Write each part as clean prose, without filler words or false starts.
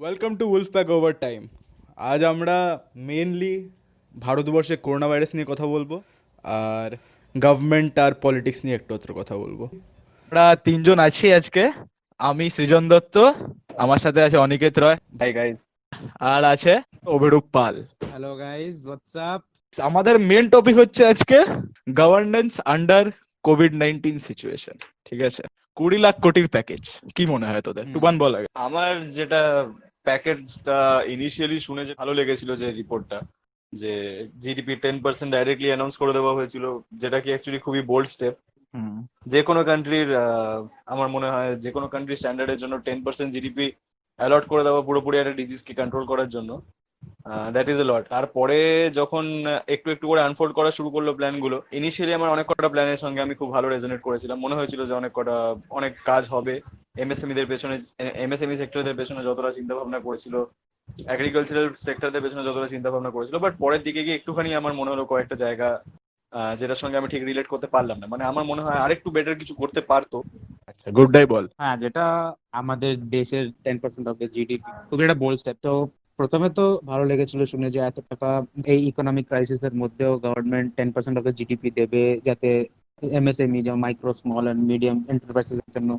Welcome to Wolfpack over time. আজ আমরা mainly ভারতবর্ষে করোনা ভাইরাস নিয়ে কথা বলবো, আর গভর্নমেন্ট আর পলিটিক্স নিয়ে একটু কথা বলবো। আমরা তিনজন আছি আজকে। আমি সৃজন দত্ত, আমার সাথে আছে অনিকেত রয়, Hi guys. আর আছে অভিরূপ পাল। Hello guys, what's up? আমাদের মেন টপিক হচ্ছে আজকে গভর্নেন্স আন্ডার কোভিড-19 সিচুয়েশন। ঠিক আছে, 20 লাখ কোটির প্যাকেজ, কি মনে হয় তোদের? টুবান বল আগে। আমার যেটা প্যাকেজটা ইনিশিয়ালি শুনে যে ভালো লেগেছিল, যে রিপোর্টটা, যে জিডিপি 10% ডাইরেক্টলি অ্যানাউন্স করে দেওয়া হয়েছিল, যেটা কি অ্যাকচুয়ালি খুবই বোল্ড স্টেপ। যে কোনো কান্ট্রির আমার মনে হয় যে কোনো কান্ট্রির স্ট্যান্ডার্ডের জন্য 10% জিডিপি অ্যালট করে দেওয়া পুরোপুরি একটা ডিজিজকে কন্ট্রোল করার জন্য, দ্যাট ইজ এ লট। তারপরে যখন একটু একটু করে আনফোল্ড করা শুরু করলো প্ল্যানগুলো, ইনিশিয়ালি আমার অনেক কটা প্ল্যানের সঙ্গে আমি খুব ভালো রেজোনেট করেছিলাম। মনে হয়েছিল যে অনেক কাজ হবে। এমএসএমই সেক্টরদের পেছনে যতটা চিন্তা ভাবনা করেছিল, এগ্রিকালচারাল সেক্টরদের পেছনে যতটা চিন্তা ভাবনা করেছিল, বাট পরের দিকে গিয়ে একটুখানি আমার মনে হলো কয়েকটা জায়গা যেটার সঙ্গে আমি ঠিক রিলেট করতে পারলাম না। মানে আমার মনে হয় আরেকটু বেটার কিছু করতে পারতো। আচ্ছা, গুড ডাই বল। হ্যাঁ, যেটা আমাদের দেশের 10% অফ দ্য জিডিপি, খুবই একটা বোল্ড স্টেপ। তো প্রথমে তো ভালো লেগেছিল শুনে যে এত টাকা এই ইকোনমিক ক্রাইসিস এর মধ্যেও গভর্নমেন্ট 10% অফ দ্য জিডিপি দেবে, যাতে এমএসএমই যেমন micro small and medium enterprises এর জন্য।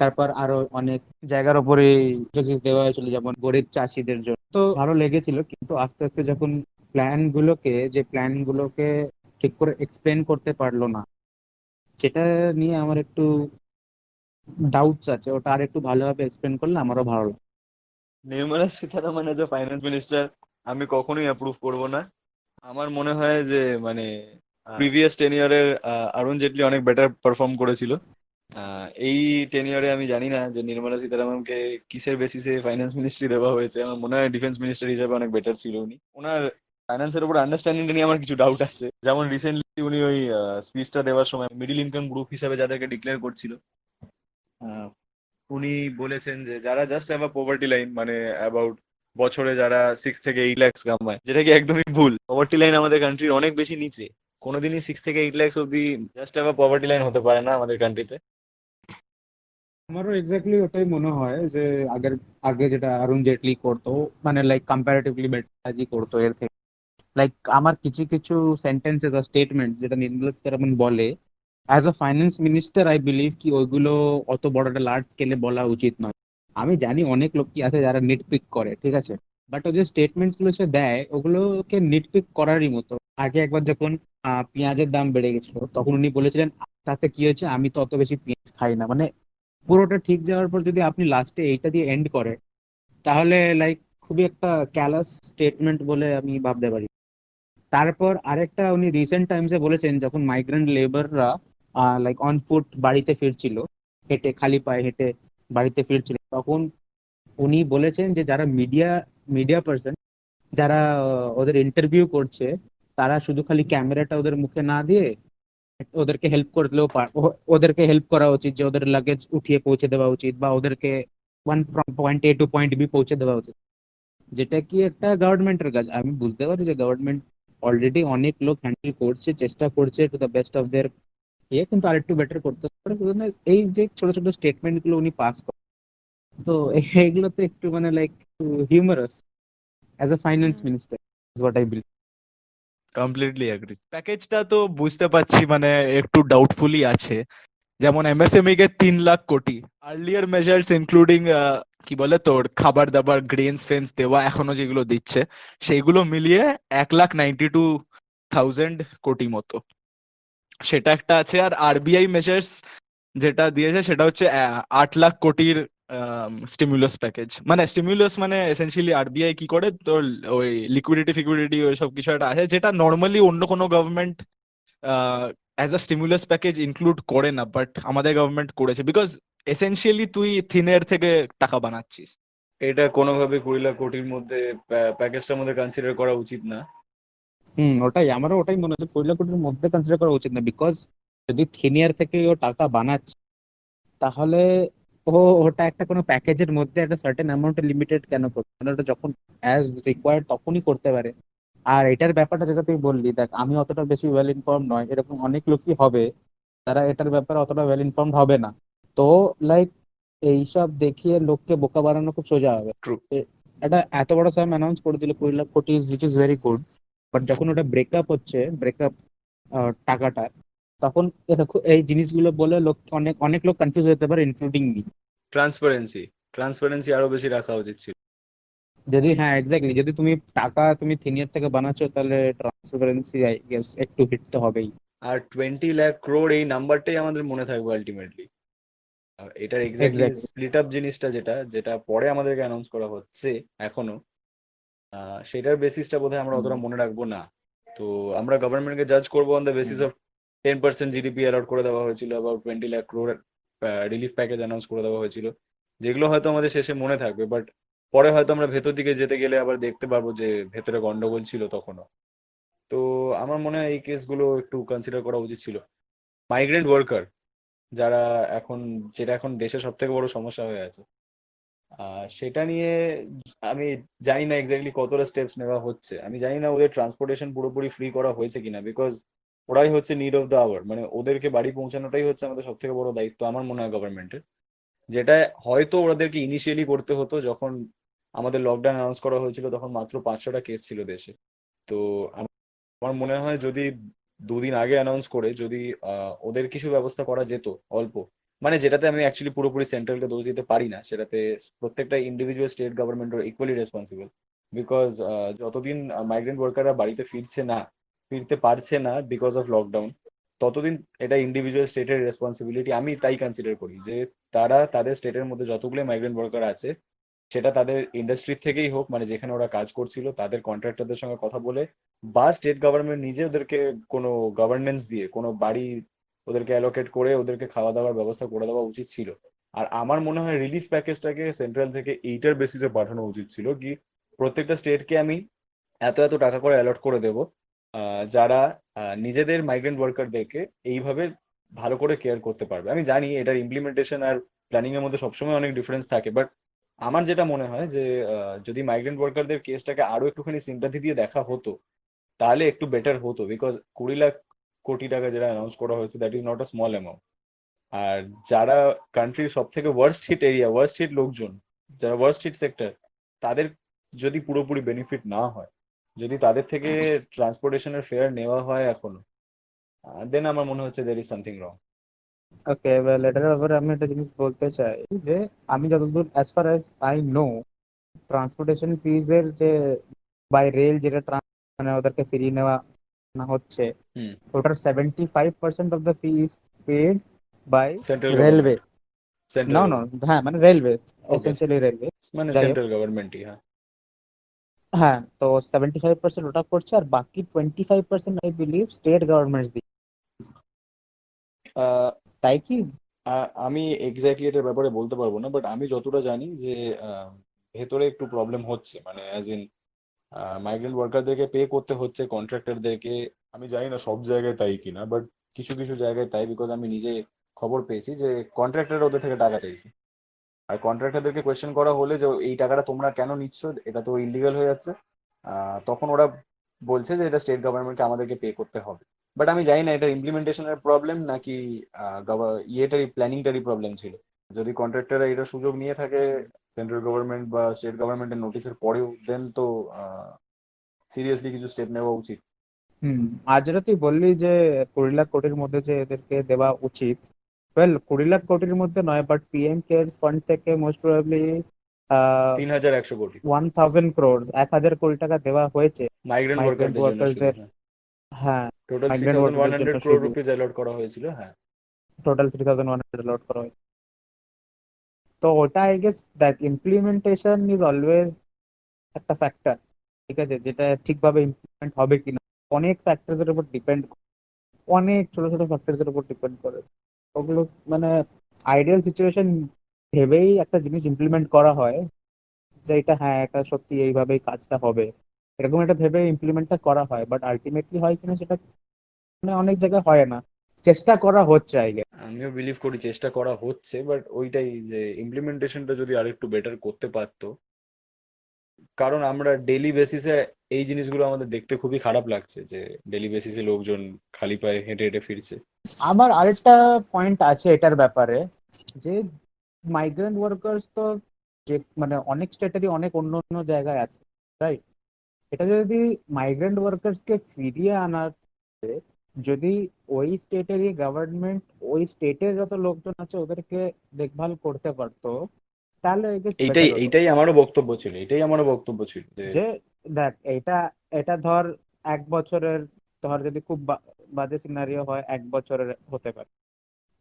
তারপর আরো অনেক জায়গার উপরে ফোকাস দেওয়া হয়েছিল, যেমন গরিব চাষিদের জন্য। তো ভালো লেগেছিল, কিন্তু আস্তে আস্তে যখন প্ল্যান গুলোকে ঠিক করে এক্সপ্লেন করতে পারলো না, সেটা নিয়ে আমার একটু ডাউটস আছে। ওটা আর একটু ভালোভাবে এক্সপ্লেন করলে আমারও ভালো লাগে। Nirmala Sitharaman as a finance minister আমি কখনোই অ্যাপ্রুভ করব না। আমার মনে হয় যে মানে প্রিভিয়াস টেনিয়রের অরুণ জেটলি অনেক বেটার পারফর্ম করেছিল। এই টেনিয়রে আমি জানি না যে নির্মলা সীতারামনকে কিসের বেসিসে ফাইন্যান্স মিনিস্ট্রি দেওয়া হয়েছে। আমার মনে হয় ডিফেন্স মিনিস্টার হিসেবে অনেক বেটার ছিল উনি। ওনার ফাইন্যান্সের উপর আন্ডারস্ট্যান্ডিং নিয়ে আমার কিছু ডাউট আছে। যেমন রিসেন্টলি উনি ওই স্পিচটা দেওয়ার সময় মিডিল ইনকাম গ্রুপ হিসেবে যাদেরকে ডিক্লেয়ার করছিল, আহ, উনি বলেছেন যে যারা জাস্ট অ্যাবাভ পভার্টি লাইন, মানে অ্যাবাউট বছরে যারা 6 থেকে 8 লাখ কামায়, যেটা কি একদমই ভুল। পভার্টি লাইন আমাদের কান্ট্রির অনেক বেশি নিচে। কোনোদিনই 6 থেকে 8 লাখ অব্দি জাস্ট অ্যাবাভ পভার্টি লাইন হতে পারে না আমাদের কান্ট্রিতে। আমারও এক্স্যাক্টলি ওটাই মনে হয় যে আগের আগে যেটা অরুণ জেটলি করতো, মানে লাইক কম্পারেটিভলি বেটার করতো এর থেকে। লাইক আমার কিছু কিছু সেন্টেন্সেস আর স্টেটমেন্ট যেটা নির্মলা সীতারামন বলে, as a finance minister I believe কি ওইগুলো অত বড় একটা লার্জ স্কেলে বলা উচিত নয়। আমি জানি অনেক লোক কি আছে যারা নিটপিক করে, ঠিক আছে, বাট ও যে স্টেটমেন্টস গুলো সে দেয় ওগুলোকে নিটপিক করারই মতো। আগে একবার যখন পেঁয়াজের দাম বেড়ে গেছিল, তখন উনি বলেছিলেন তাতে কি হয়েছে, আমি তো অত বেশি পেঁয়াজ খাই না। মানে পুরোটা ঠিক যাওয়ার পর যদি আপনি লাস্টে এইটা দিয়ে এন্ড করে, তাহলে লাইক খুবই একটা ক্যালাস স্টেটমেন্ট বলে আমি ভাবতে পারি। তারপর আরেকটা উনি রিসেন্ট টাইমসে বলেছেন, যখন মাইগ্রেন্ট লেবাররা লাইক অন ফুট বাড়িতে ফিরছিল, হেঁটে খালি পায়ে হেঁটে বাড়িতে ফিরছিল, তখন উনি বলেছেন যে যারা মিডিয়া মিডিয়া পার্সন, যারা ওদের ইন্টারভিউ করছে, তারা শুধু খালি ক্যামেরাটা ওদের মুখে না দিয়ে ওদেরকে হেল্প করে দিলেও ওদেরকে হেল্প করা উচিত, যে ওদের লাগেজ উঠিয়ে পৌঁছে দেওয়া উচিত, বা ওদেরকে ওয়ান পয়েন্ট এ টু পয়েন্ট বি পৌঁছে দেওয়া উচিত। যেটা কি একটা গভর্নমেন্টের কাজ। আমি বুঝতে পারি যে গভর্নমেন্ট অলরেডি অনেক লোক হ্যান্ডেল করছে, চেষ্টা করছে to the best of their কিন্তু আরেকটু বেটার করতে পারে। এই যে ছোট ছোট স্টেটমেন্ট গুলো উনি পাস করেন, তো এগুলো তো একটু মানে like humorous as a finance minister, is what I believe. Completely agree. প্যাকেজটা তো বুঝতে পারছি, মানে একটু ডাউটফুলি আছে। যেমন এমএসএমই কে 3 লাখ কোটি, আর্লিয়ার মেজার্স ইনক্লুডিং কি বলে তোর খাবার দাবার গ্রেনস ফেন্স দেওয়া এখনো যেগুলো দিচ্ছে, সেইগুলো মিলিয়ে 1,92,000 কোটি মতো, সেটা একটা আছে। আর আরবিআই মেজার্স যেটা দিয়েছে সেটা হচ্ছে 8 লাখ কোটির স্টিমুলাস প্যাকেজ। মানে স্টিমুলাস মানে এসেনশিয়ালি আরবিআই কি করে, তোর ওই লিকুইডিটি ফিকুইডিটি ওই সব কিছু একটা আছে, যেটা নর্মালি অন্য কোনো government as a stimulus package include করে না, বাট আমাদের গভর্নমেন্ট করেছে, বিকজ এসেনশিয়ালি তুই থিন এয়ার থেকে টাকা বানাচ্ছিস। এটা কোনোভাবে 20 লাখ কোটির মধ্যে প্যাকেজটার মধ্যে কনসিডার করা উচিত না। ওটাই আমারও ওটাই মনে হচ্ছে, 20 লাখ কোটির মধ্যে কনসিডার করা উচিত না। বিকজ যদি সিনিয়র থেকে ও টাকা বানাচ্ছে, তাহলে ও ওটা একটা কোনো প্যাকেজের মধ্যে একটা সার্টেন অ্যামাউন্টে লিমিটেড কেন করবে? মানে ওটা যখন অ্যাজ রিকোয়ার্ড তখনই করতে পারে। আর এটার ব্যাপারটা যেটা তুই বললি, দেখ আমি অতটা বেশি ওয়েল ইনফর্ম নয়, এরকম অনেক লোকই হবে তারা এটার ব্যাপারে অতটা ওয়েল ইনফর্মড হবে না। তো লাইক এইসব দেখিয়ে লোককে বোকা বানানো খুব সোজা হবে। ট্রু। এটা এত বড় সাম অ্যানাউন্স করে দিল 20 লাখ কোটি, which is very good, but যখন ওটা ব্রেকআপ হচ্ছে, ব্রেকআপ টাকাটা, তখন এই জিনিসগুলো বলে লোক, অনেক অনেক লোক কনফিউজ হতে পারে, ইনক্লুডিং মি। ট্রান্সপারেন্সি ট্রান্সপারেন্সি আরো বেশি রাখা উচিত ছিল। যদি, হ্যাঁ এক্স্যাক্টলি, যদি তুমি টাকা তুমি থিনিয়ার থেকে বানাচ্ছো, তাহলে ট্রান্সপারেন্সি আই গেস একটু হিট তো হবেই। আর 20 লাখ crore এই নাম্বারটাই আমাদের মনে থাকবে আলটিমেটলি। এটার এক্স্যাক্টলি এক্স্যাক্টলি। স্প্লিট আপ জিনিসটা যেটা যেটা পরে আমাদেরকে অ্যানাউন্স করা হচ্ছে এখনো, সেটার বেসিসটা বোধহয় আমরা অতটা মনে রাখবো না। তো আমরা গভর্নমেন্টকে জাজ করবো on the basis of 10% GDP allot করে দেওয়া হয়েছিল, আবার 20 lakh crore relief package announce করে দেওয়া হয়েছিল, যেগুলো হয়তো আমাদের শেষে মনে থাকবে, বাট পরে হয়তো আমরা ভেতর দিকে যেতে গেলে আবার দেখতে পারবো যে ভেতরে গন্ডগোল ছিল তখনও। তো আমার মনে হয় এই কেসগুলো একটু কনসিডার করা উচিত ছিল। মাইগ্রেন্ট ওয়ার্কার যারা এখন, যেটা এখন দেশের সব থেকে বড় সমস্যা হয়ে আছে, সেটা নিয়ে আমি জানি না এক্স্যাক্টলি কতটা স্টেপস নেওয়া হচ্ছে। আমি জানি না ওদের ট্রান্সপোর্টেশন পুরোপুরি ফ্রি করা হয়েছে কিনা, বিকজ ওরাই হচ্ছে নিড অফ দ্য আওয়ার, মানে ওদেরকে বাড়ি পৌঁছানোটাই হচ্ছে আমাদের সব থেকে বড় দায়িত্ব আমার মনে হয় গভর্নমেন্টের, যেটা হয়তো ওদেরকে ইনিশিয়ালি করতে হতো। যখন আমাদের লকডাউন অ্যানাউন্স করা হয়েছিল তখন মাত্র 500টা কেস ছিল দেশে। তো আমার মনে হয় যদি দুদিন আগে অ্যানাউন্স করে যদি ওদের কিছু ব্যবস্থা করা যেত অল্প, মানে যেটাতে আমি অ্যাকচুয়ালি পুরোপুরি সেন্ট্রালকে দোষ দিতে পারি না, সেটাতে প্রত্যেকটা individual state government equally responsible. Because যতদিন মাইগ্রেন্ট ওয়ার্কাররা বাড়িতে ফিরতে পারছে না বিকজ অফ লকডাউন, ততদিন এটা ইন্ডিভিজুয়াল স্টেটের রেসপন্সিবিলিটি। আমি তাই কনসিডার করি যে তারা তাদের স্টেটের মধ্যে যতগুলো মাইগ্রেন্ট ওয়ার্কার আছে, সেটা তাদের ইন্ডাস্ট্রি থেকেই হোক, মানে যেখানে ওরা কাজ করছিল তাদের কন্ট্রাক্টরদের সঙ্গে কথা বলে, বা স্টেট গভর্নমেন্ট নিজে ওদেরকে কোনো গভর্নেন্স দিয়ে কোনো বাড়ি ওদেরকে অ্যালোকেট করে ওদেরকে খাওয়া দাওয়ার ব্যবস্থা করে দেওয়া উচিত ছিল। আর আমার মনে হয় রিলিফ প্যাকেজটাকে সেন্ট্রাল থেকে এইটার বেসিসে পাঠানো উচিত ছিল, কি প্রত্যেকটা স্টেটকে আমি এত এত টাকা করে অ্যালট করে দেবো, যারা নিজেদের মাইগ্রেন্ট ওয়ার্কারদেরকে এইভাবে ভালো করে কেয়ার করতে পারবে। আমি জানি এটার ইমপ্লিমেন্টেশন আর প্ল্যানিং এর মধ্যে সবসময় অনেক ডিফারেন্স থাকে, বাট আমার যেটা মনে হয় যে যদি মাইগ্রেন্ট ওয়ার্কারদের কেসটাকে আরো একটুখানি সিম্পাথি দিয়ে দেখা হতো, তাহলে একটু বেটার হতো। বিকজ 20 লাখ কোটি টাকা যেটা অ্যানাউন্স করা হয়েছে, that is not a small amount. আর যারা কান্ট্রির সব থেকে ওয়ার্স্ট হিট লোকজন, যারা ওয়ার্স্ট হিট সেক্টর, তাদের যদি পুরোপুরি বেনিফিট না হয়, যদি তাদের থেকে ট্রান্সপোর্টেশনের ফেয়ার নেওয়া হয় এখনো, দেন আমার মনে হচ্ছে there is something wrong. Okay, well, এটার ব্যাপারে আমি একটা জিনিস বলতে চাই যে আমি যতদূর, as far as I know, transportation fees এর যে বাই রেল যেটা মানে ওদেরকে ফিরিয়ে নেওয়া না হচ্ছে, হুম। ওটার 75% of the fee is paid by central railway. Government. Central no no, government. হ্যাঁ মানে রেলওয়ে, ওকে, এসেন্সিয়ালি রেলওয়ে। মানে যাই হোক, সেন্ট্রাল গভর্নমেন্টই, হ্যাঁ। হ্যাঁ, তো 75% ওটা করছে, আর বাকি 25% আই বিলিভ স্টেট গভর্নমেন্টস দিচ্ছে, আহ, তাই কি? আমি এক্স্যাক্টলি এটার ব্যাপারে বলতে পারবো না, বাট আমি যতটা জানি যে ভেতরে একটু প্রবলেম হচ্ছে, মানে অ্যাজ ইন মাইগ্রেন্ট ওয়ার্কারদেরকে পে করতে হচ্ছে কন্ট্রাক্টরদেরকে। আমি জানি না সব জায়গায় তাই কিনা, বাট কিছু কিছু জায়গায় তাই, বিকজ আমি নিজে খবর পেয়েছি যে কন্ট্রাক্টর ওদের থেকে টাকা চাইছে। আর কন্ট্রাক্টরদেরকে কোয়েশ্চেন করা হলে যে এই টাকাটা তোমরা কেন নিচ্ছ, এটা তো ইলিগাল হয়ে যাচ্ছে, তখন ওরা বলছে যে এটা স্টেট গভর্নমেন্টকে আমাদেরকে পে করতে হবে। বাট আমি জানি না এটা ইমপ্লিমেন্টেশনের প্রবলেম নাকি ইয়েটারই প্ল্যানিংটারই প্রবলেম ছিল। যদি কন্ট্রাক্টররা এটা সুযোগ নিয়ে থাকে সেন্ট্রাল গভর্নমেন্ট বা স্টেট গভর্নমেন্টের নোটিশের পরেও, দেন তো সিরিয়াসলি কিছু স্টেপ নেওয়া উচিত। আর যেটা তুই বললি যে 20 লাখ কোটির মধ্যে যে এদেরকে দেওয়া উচিত, ওয়েল 20 লাখ কোটির মধ্যে নয়, বাট পিএম কেয়ারস ফান্ড থেকে মোস্ট প্রবাবলি 3100 কোটি 1000 crores, 1,000 কোটি টাকা দেওয়া হয়েছে মাইগ্রেন্ট মাইগ্রেন্ট ওয়ার্কারদের জন্য শুধু, ওয়ার্কারদের। হ্যাঁ। হ্যাঁ, total three migrant thousand one ওয়ার্কারদের জন্য হান্ড্রেড ক্রোর শুধু রুপিজ অ্যালট করা হয়েছিল, হ্যাঁ। টোটাল 3,100 লট করা হয়েছে। তো ওটা I guess that implementation is always একটা ফ্যাক্টর, ঠিক আছে, যেটা ঠিকভাবে ইমপ্লিমেন্ট হবে কিনা অনেক ফ্যাক্টরস এর উপর ডিপেন্ড, অনেক ছোট ছোট ফ্যাক্টরস এর উপর ডিপেন্ড করে। ওগুলো মানে আইডিয়াল সিচুয়েশন ভেবেই একটা জিনিস ইমপ্লিমেন্ট করা হয়, যে এটা হ্যাঁ এটা সত্যি এইভাবেই কাজটা হবে, এরকম একটা ভেবে ইমপ্লিমেন্টটা করা হয়, বাট আলটিমেটলি হয় কিনা সেটা মানে অনেক জায়গায় হয় না। চেষ্টা করা হচ্ছে আই গেস। আমিও বিলিভ করি চেষ্টা করা হচ্ছে, বাট ওইটাই যে ইমপ্লিমেন্টেশনটা যদি আরেকটু বেটার করতে পারতো। কারণ আমরা ডেলি বেসিসে এই জিনিসগুলো আমাদের দেখতে খুবই খারাপ লাগছে যে ডেলি বেসিসে লোকজন খালি পায়ে হেঁটে হেঁটে ফিরছে। আমার আরেকটা পয়েন্ট আছে এটার ব্যাপারে, যে মাইগ্রেন্ট ওয়ার্কার্স তো যে মানে অনেক স্টেটেরই অনেক অন্য অন্য জায়গায় আছে, রাইট? এটা যদি মাইগ্রেন্ট ওয়ার্কার্সকে ফিরিয়ে আনার ক্ষেত্রে যদি ওই স্টেটেরই গভর্নমেন্ট ওই স্টেটের যত লোকজন আছে ওদেরকে দেখভাল করতে পারতো, তাহলে I guess এইটাই better হতো। এইটাই আমারও বক্তব্য ছিল, এটাই আমারও বক্তব্য ছিল যে যে দেখ, এটা এটা ধর 1 বছরের, ধর যদি খুব বাজে সিনারিও হয় 1 বছরের হতে পারে,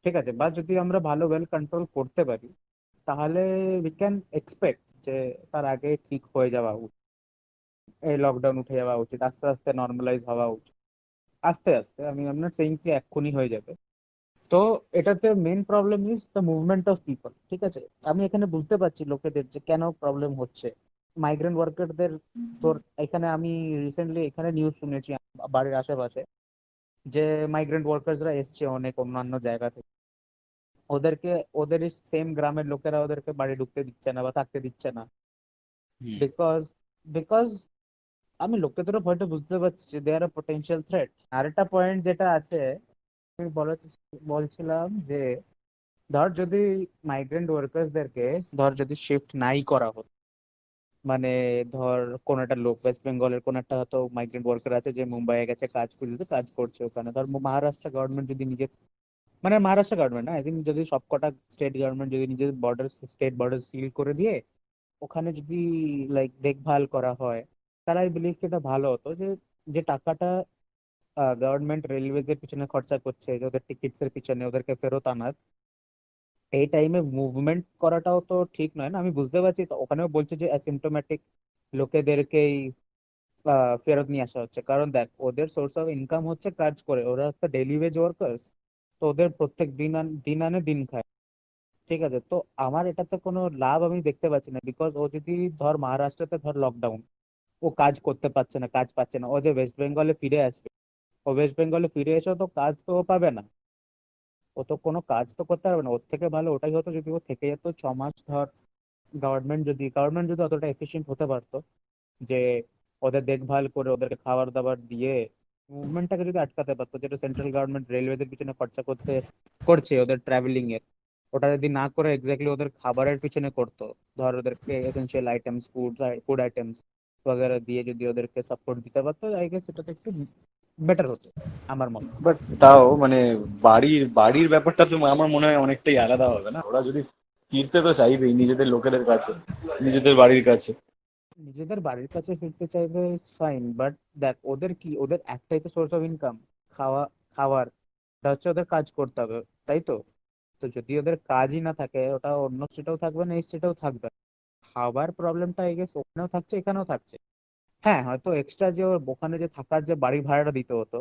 ঠিক আছে? বা যদি আমরা ভালো ওয়েল কন্ট্রোল করতে পারি, তাহলে উই ক্যান এক্সপেক্ট যে তার আগে ঠিক হয়ে যাওয়া উচিত, এই লকডাউন উঠে যাওয়া উচিত, আস্তে আস্তে নর্মালাইজ হওয়া উচিত, আস্তে আস্তে। আমি নট সেইং কি এক্ষুনি হয়ে যাবে। তো এটাতে main problem is the movement of people, ঠিক আছে? আমি এখানে বুঝতে পারছি লোকেদের যে কেন প্রবলেম হচ্ছে মাইগ্রেন্ট ওয়ার্কারদের। তোর এখানে আমি রিসেন্টলি এখানে নিউজ শুনেছি বাড়ির আশেপাশে, যে মাইগ্রেন্ট ওয়ার্কার্সরা এসছে অনেক অন্যান্য জায়গা থেকে, ওদেরকে ওদের সেম গ্রামের লোকেরা ওদেরকে বাড়ি ঢুকতে দিচ্ছে না বা থাকতে দিচ্ছে না, হুম, বিকজ বিকজ আমি লোকেদেরও ভয়টা বুঝতে পারছি যে দে আর পোটেনশিয়াল থ্রেট। আরেকটা পয়েন্ট যেটা আছে, আমি বলছিলাম যে ধর যদি মাইগ্রেন্ট ওয়ার্কার্সদেরকে ধর যদি শিফট নাই করা হতো, মানে ধর কোন একটা লোক ওয়েস্ট বেঙ্গলের কোন একটা হয়তো মাইগ্রেন্ট ওয়ার্কার আছে যে মুম্বাইয়ে গেছে কাজ খুঁজতে, কাজ করছে ওখানে, ধর মহারাষ্ট্র গভর্নমেন্ট যদি নিজে, মানে মহারাষ্ট্র গভর্নমেন্ট না, আই থিঙ্ক যদি সবকটা স্টেট গভর্নমেন্ট যদি নিজের বর্ডার, স্টেট বর্ডার সিল করে দিয়ে ওখানে যদি লাইক দেখভাল করা হয়, তাহলে আই বিলিভ এটা ভালো হতো। যে যে টাকাটা গভর্নমেন্ট রেলওয়েজ এর পিছনে খরচা করছে, যে ওদের টিকিটস এর পিছনে ওদেরকে ফেরত আনার, এই টাইমে মুভমেন্ট করাটাও তো ঠিক নয় না। আমি বুঝতে পারছি তো ওখানেও বলছে যে অ্যাসিমটোম্যাটিক লোকেদেরকেই ফেরত নিয়ে আসা হচ্ছে, কারণ দেখ ওদের সোর্স অফ ইনকাম হচ্ছে কাজ করে, ওরা একটা ডেইলি ওয়েজ ওয়ার্কার্স, তো ওদের প্রত্যেক দিন আনে দিন খায়, ঠিক আছে? তো আমার এটাতে কোনো লাভ আমি দেখতে পাচ্ছি না, বিকজ ও যদি ধর মহারাষ্ট্রতে ধর লকডাউন, ও কাজ করতে পারছে না, কাজ পাচ্ছে না, ও যে ওয়েস্ট বেঙ্গলে ফিরে আসবে, ও ওয়েস্ট বেঙ্গলে ফিরে এসেও তো কাজ তো ও পাবে না, ও তো কোনো কাজ তো করতে পারবে না। ওর থেকে ভালো ওটাই হতো যদি ও থেকে যেত 6 মাস, ধর গভর্নমেন্ট যদি অতটা এফিসিয়েন্ট হতে পারতো যে ওদের দেখভাল করে ওদেরকে খাবার দাবার দিয়ে মুভমেন্টটাকে যদি আটকাতে পারতো, যেটা সেন্ট্রাল গভর্নমেন্ট রেলওয়েজের পিছনে খরচা করছে ওদের ট্রাভেলিং এর, ওটা যদি না করে এক্স্যাক্টলি ওদের খাবারের পিছনে করতো, ধর ওদেরকে এসেনশিয়াল আইটেমস, ফুড আইটেমস वगैरह দিয়ে যদি ওদেরকে সাপোর্ট দিতে পারতো, আই গেস সেটা তো একটু বেটার হতো আমার মনে হয়। বাট তাও মানে বাড়ির বাড়ির ব্যাপারটা তো আমার মনে হয় অনেকটাই আলাদা হবে না? ওরা যদি ফিরতে তো চাইবেই নিজেদের লোকেদের কাছে, নিজেদের বাড়ির কাছে। নিজেদের বাড়ির কাছে ফিরতে চাইবে ফাইন, বাট দেখ ওদের কি, ওদের একটাই তো সোর্স অফ ইনকাম, খাওয়া, খাবার, এটা হচ্ছে ওদের কাজ করতে হবে, তাই তো? তো যদি ওদের কাজই না থাকে, ওটা অন্য স্টেটেও থাকবে না, এই স্টেটেও থাকবে না। খাবার প্রবলেমটা আই গেস ওখানেও থাকছে এখানেও থাকছে। হ্যাঁ, হয়তো এক্সট্রা যে ওর ওখানে যে থাকার যে বাড়ি ভাড়াটা দিতে হতো,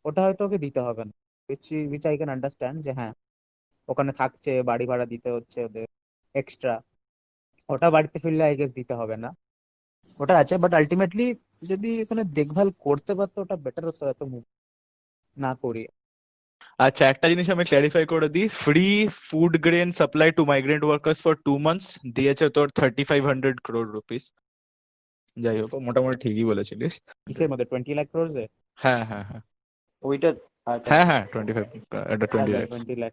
ওটা হয়তো ওকে দিতে হবে না, উইচ আই ক্যান আন্ডারস্ট্যান্ড, যে হ্যাঁ ওখানে থাকছে বাড়ি ভাড়া দিতে হচ্ছে ওদের এক্সট্রা, ওটা বাড়িতে ফিরলে আই গেস দিতে হবে না, ওটা আছে। বাট আলটিমেটলি যদি এখানে দেখভাল করতে পারতো ওটা বেটার হতো, এত move না করি। আচ্ছা, একটা জিনিস আমি ক্ল্যারিফাই করে দিই, free food grain supply two migrant workers for 2 months দিয়েছে তোর 3500 crore rupees। যাই হোক, মোটামুটি ঠিকই বলেছিলিস। কিসের মধ্যে 20 লাখ ক্রোর্স এ? হ্যাঁ হ্যাঁ হ্যাঁ ওইটা আচ্ছা হ্যাঁ আচ্ছা। হ্যাঁ 25, এটা 20 আচ্ছা lakhs, 20 লাখ,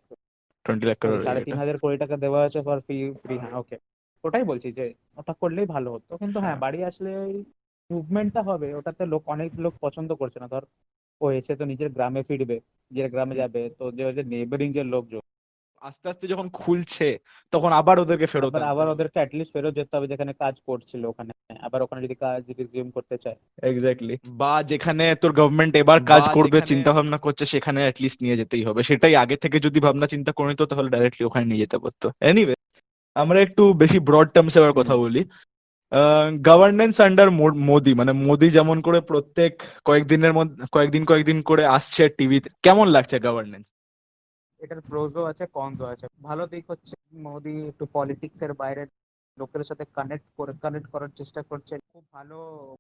20 lakh ওই crore সাড়ে তিন এটা। হাজার কোটি টাকা দেওয়া হয়েছে ফর ফ্রি ফ্রি, হ্যাঁ ওকে। ওটাই বলছি যে ওটা করলেই ভালো হতো, কিন্তু হ্যাঁ হ্যাঁ বাড়ি আসলে মুভমেন্টটা হবে, ওটাতে অনেক লোক পছন্দ করছে না। ধর ও এসে তো নিজের গ্রামে ফিরবে, নিজের গ্রামে যাবে, তো যে নেবারিং যে লোকজন, আস্তে আস্তে যখন খুলছে তখন আবার ওদেরকে ফেরত আবার আনতে আবার হবে। ওদেরকে অ্যাটলিস্ট ফেরত যেতে হবে যেখানে কাজ করছিল, ওখানে আবার ওখানে যদি কাজ রিজিউম করতে চায়। এক্স্যাক্টলি, বা যেখানে তোর গভর্নমেন্ট এবার কাজ করবে চিন্তা ভাবনা করছে, সেখানে অ্যাটলিস্ট নিয়ে যেতেই হবে। সেটাই আগে থেকে যদি ভাবনা চিন্তা করে নিত তাহলে ডাইরেক্টলি ওখানে নিয়ে যেতে পারতো। এনিওয়ে, আমরা একটু বেশি ব্রড টার্মস এবার কথা হুম। বলি। গভর্নেন্স আন্ডার মোদি, মানে মোদি যেমন করে প্রত্যেক কয়েকদিনের মধ্যে কয়েকদিন করে আসছে টিভিতে, কেমন লাগছে গভর্নেন্স? এটার প্রোজও আছে কনসও আছে। ভালো দিক হচ্ছে মোদি একটু পলিটিক্স এর বাইরে লোকের সাথে কানেক্ট করার চেষ্টা করছে, খুব ভালো,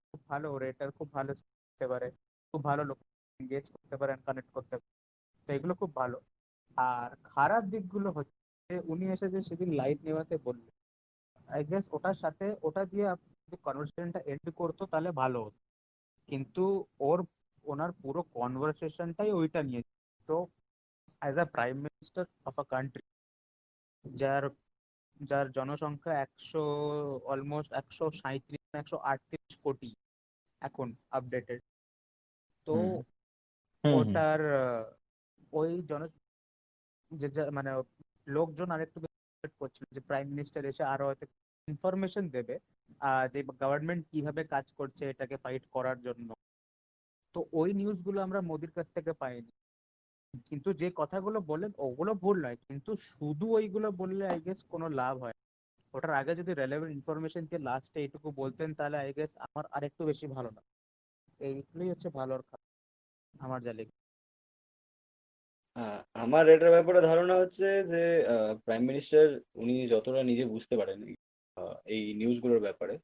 খুব ভালো ওরেটার, খুব ভালো করতে পারে, খুব ভালো লোক এঙ্গেজ করতে পারে, কানেক্ট করতে পারে, তো এগুলো খুব ভালো। আর খারাপ দিকগুলো হচ্ছে উনি এসে যে সেদিন লাইট নেভাতে বললেন, আই গেস ওটার সাথে ওটা দিয়ে আপনি যদি কনভারসেশনটা এন্ড করতো তাহলে ভালো হতো, কিন্তু ওর ওনার পুরো কনভারসেশনটাই ওইটা নিয়ে। তো as a prime minister of a country, যার যার জনসংখ্যা অলমোস্ট 137-138 কোটি এখন আপডেটেড। তো হুম হুম হুম ওটার ওই মানে লোকজন আরেকটু বেশি expect করছিল যে প্রাইম মিনিস্টার এসে আরো হয়তো ইনফরমেশন দেবে যে গভর্নমেন্ট কিভাবে কাজ করছে এটাকে ফাইট করার জন্য। তো ওই নিউজগুলো আমরা মোদির কাছ থেকে পাইনি। কিন্তু যে কথাগুলো বললেন ওগুলো ভুল নয়, কিন্তু শুধু ওইগুলো বললে আই গেস কোনো লাভ হয় না। ওটার আগে যদি রেলেভেন্ট ইনফরমেশন দিয়ে লাস্টে এইটুকু বলতেন তাহলে আই গেস আমার আরেকটু বেশি ভালো না। এইগুলোই হচ্ছে ভালোর আমার যা লেগে। আমার এটার ব্যাপারে ধারণা হচ্ছে যে প্রাইম মিনিস্টার উনি যতটা নিজে বুঝতে পারেন এই নিউজগুলোর ব্যাপারে,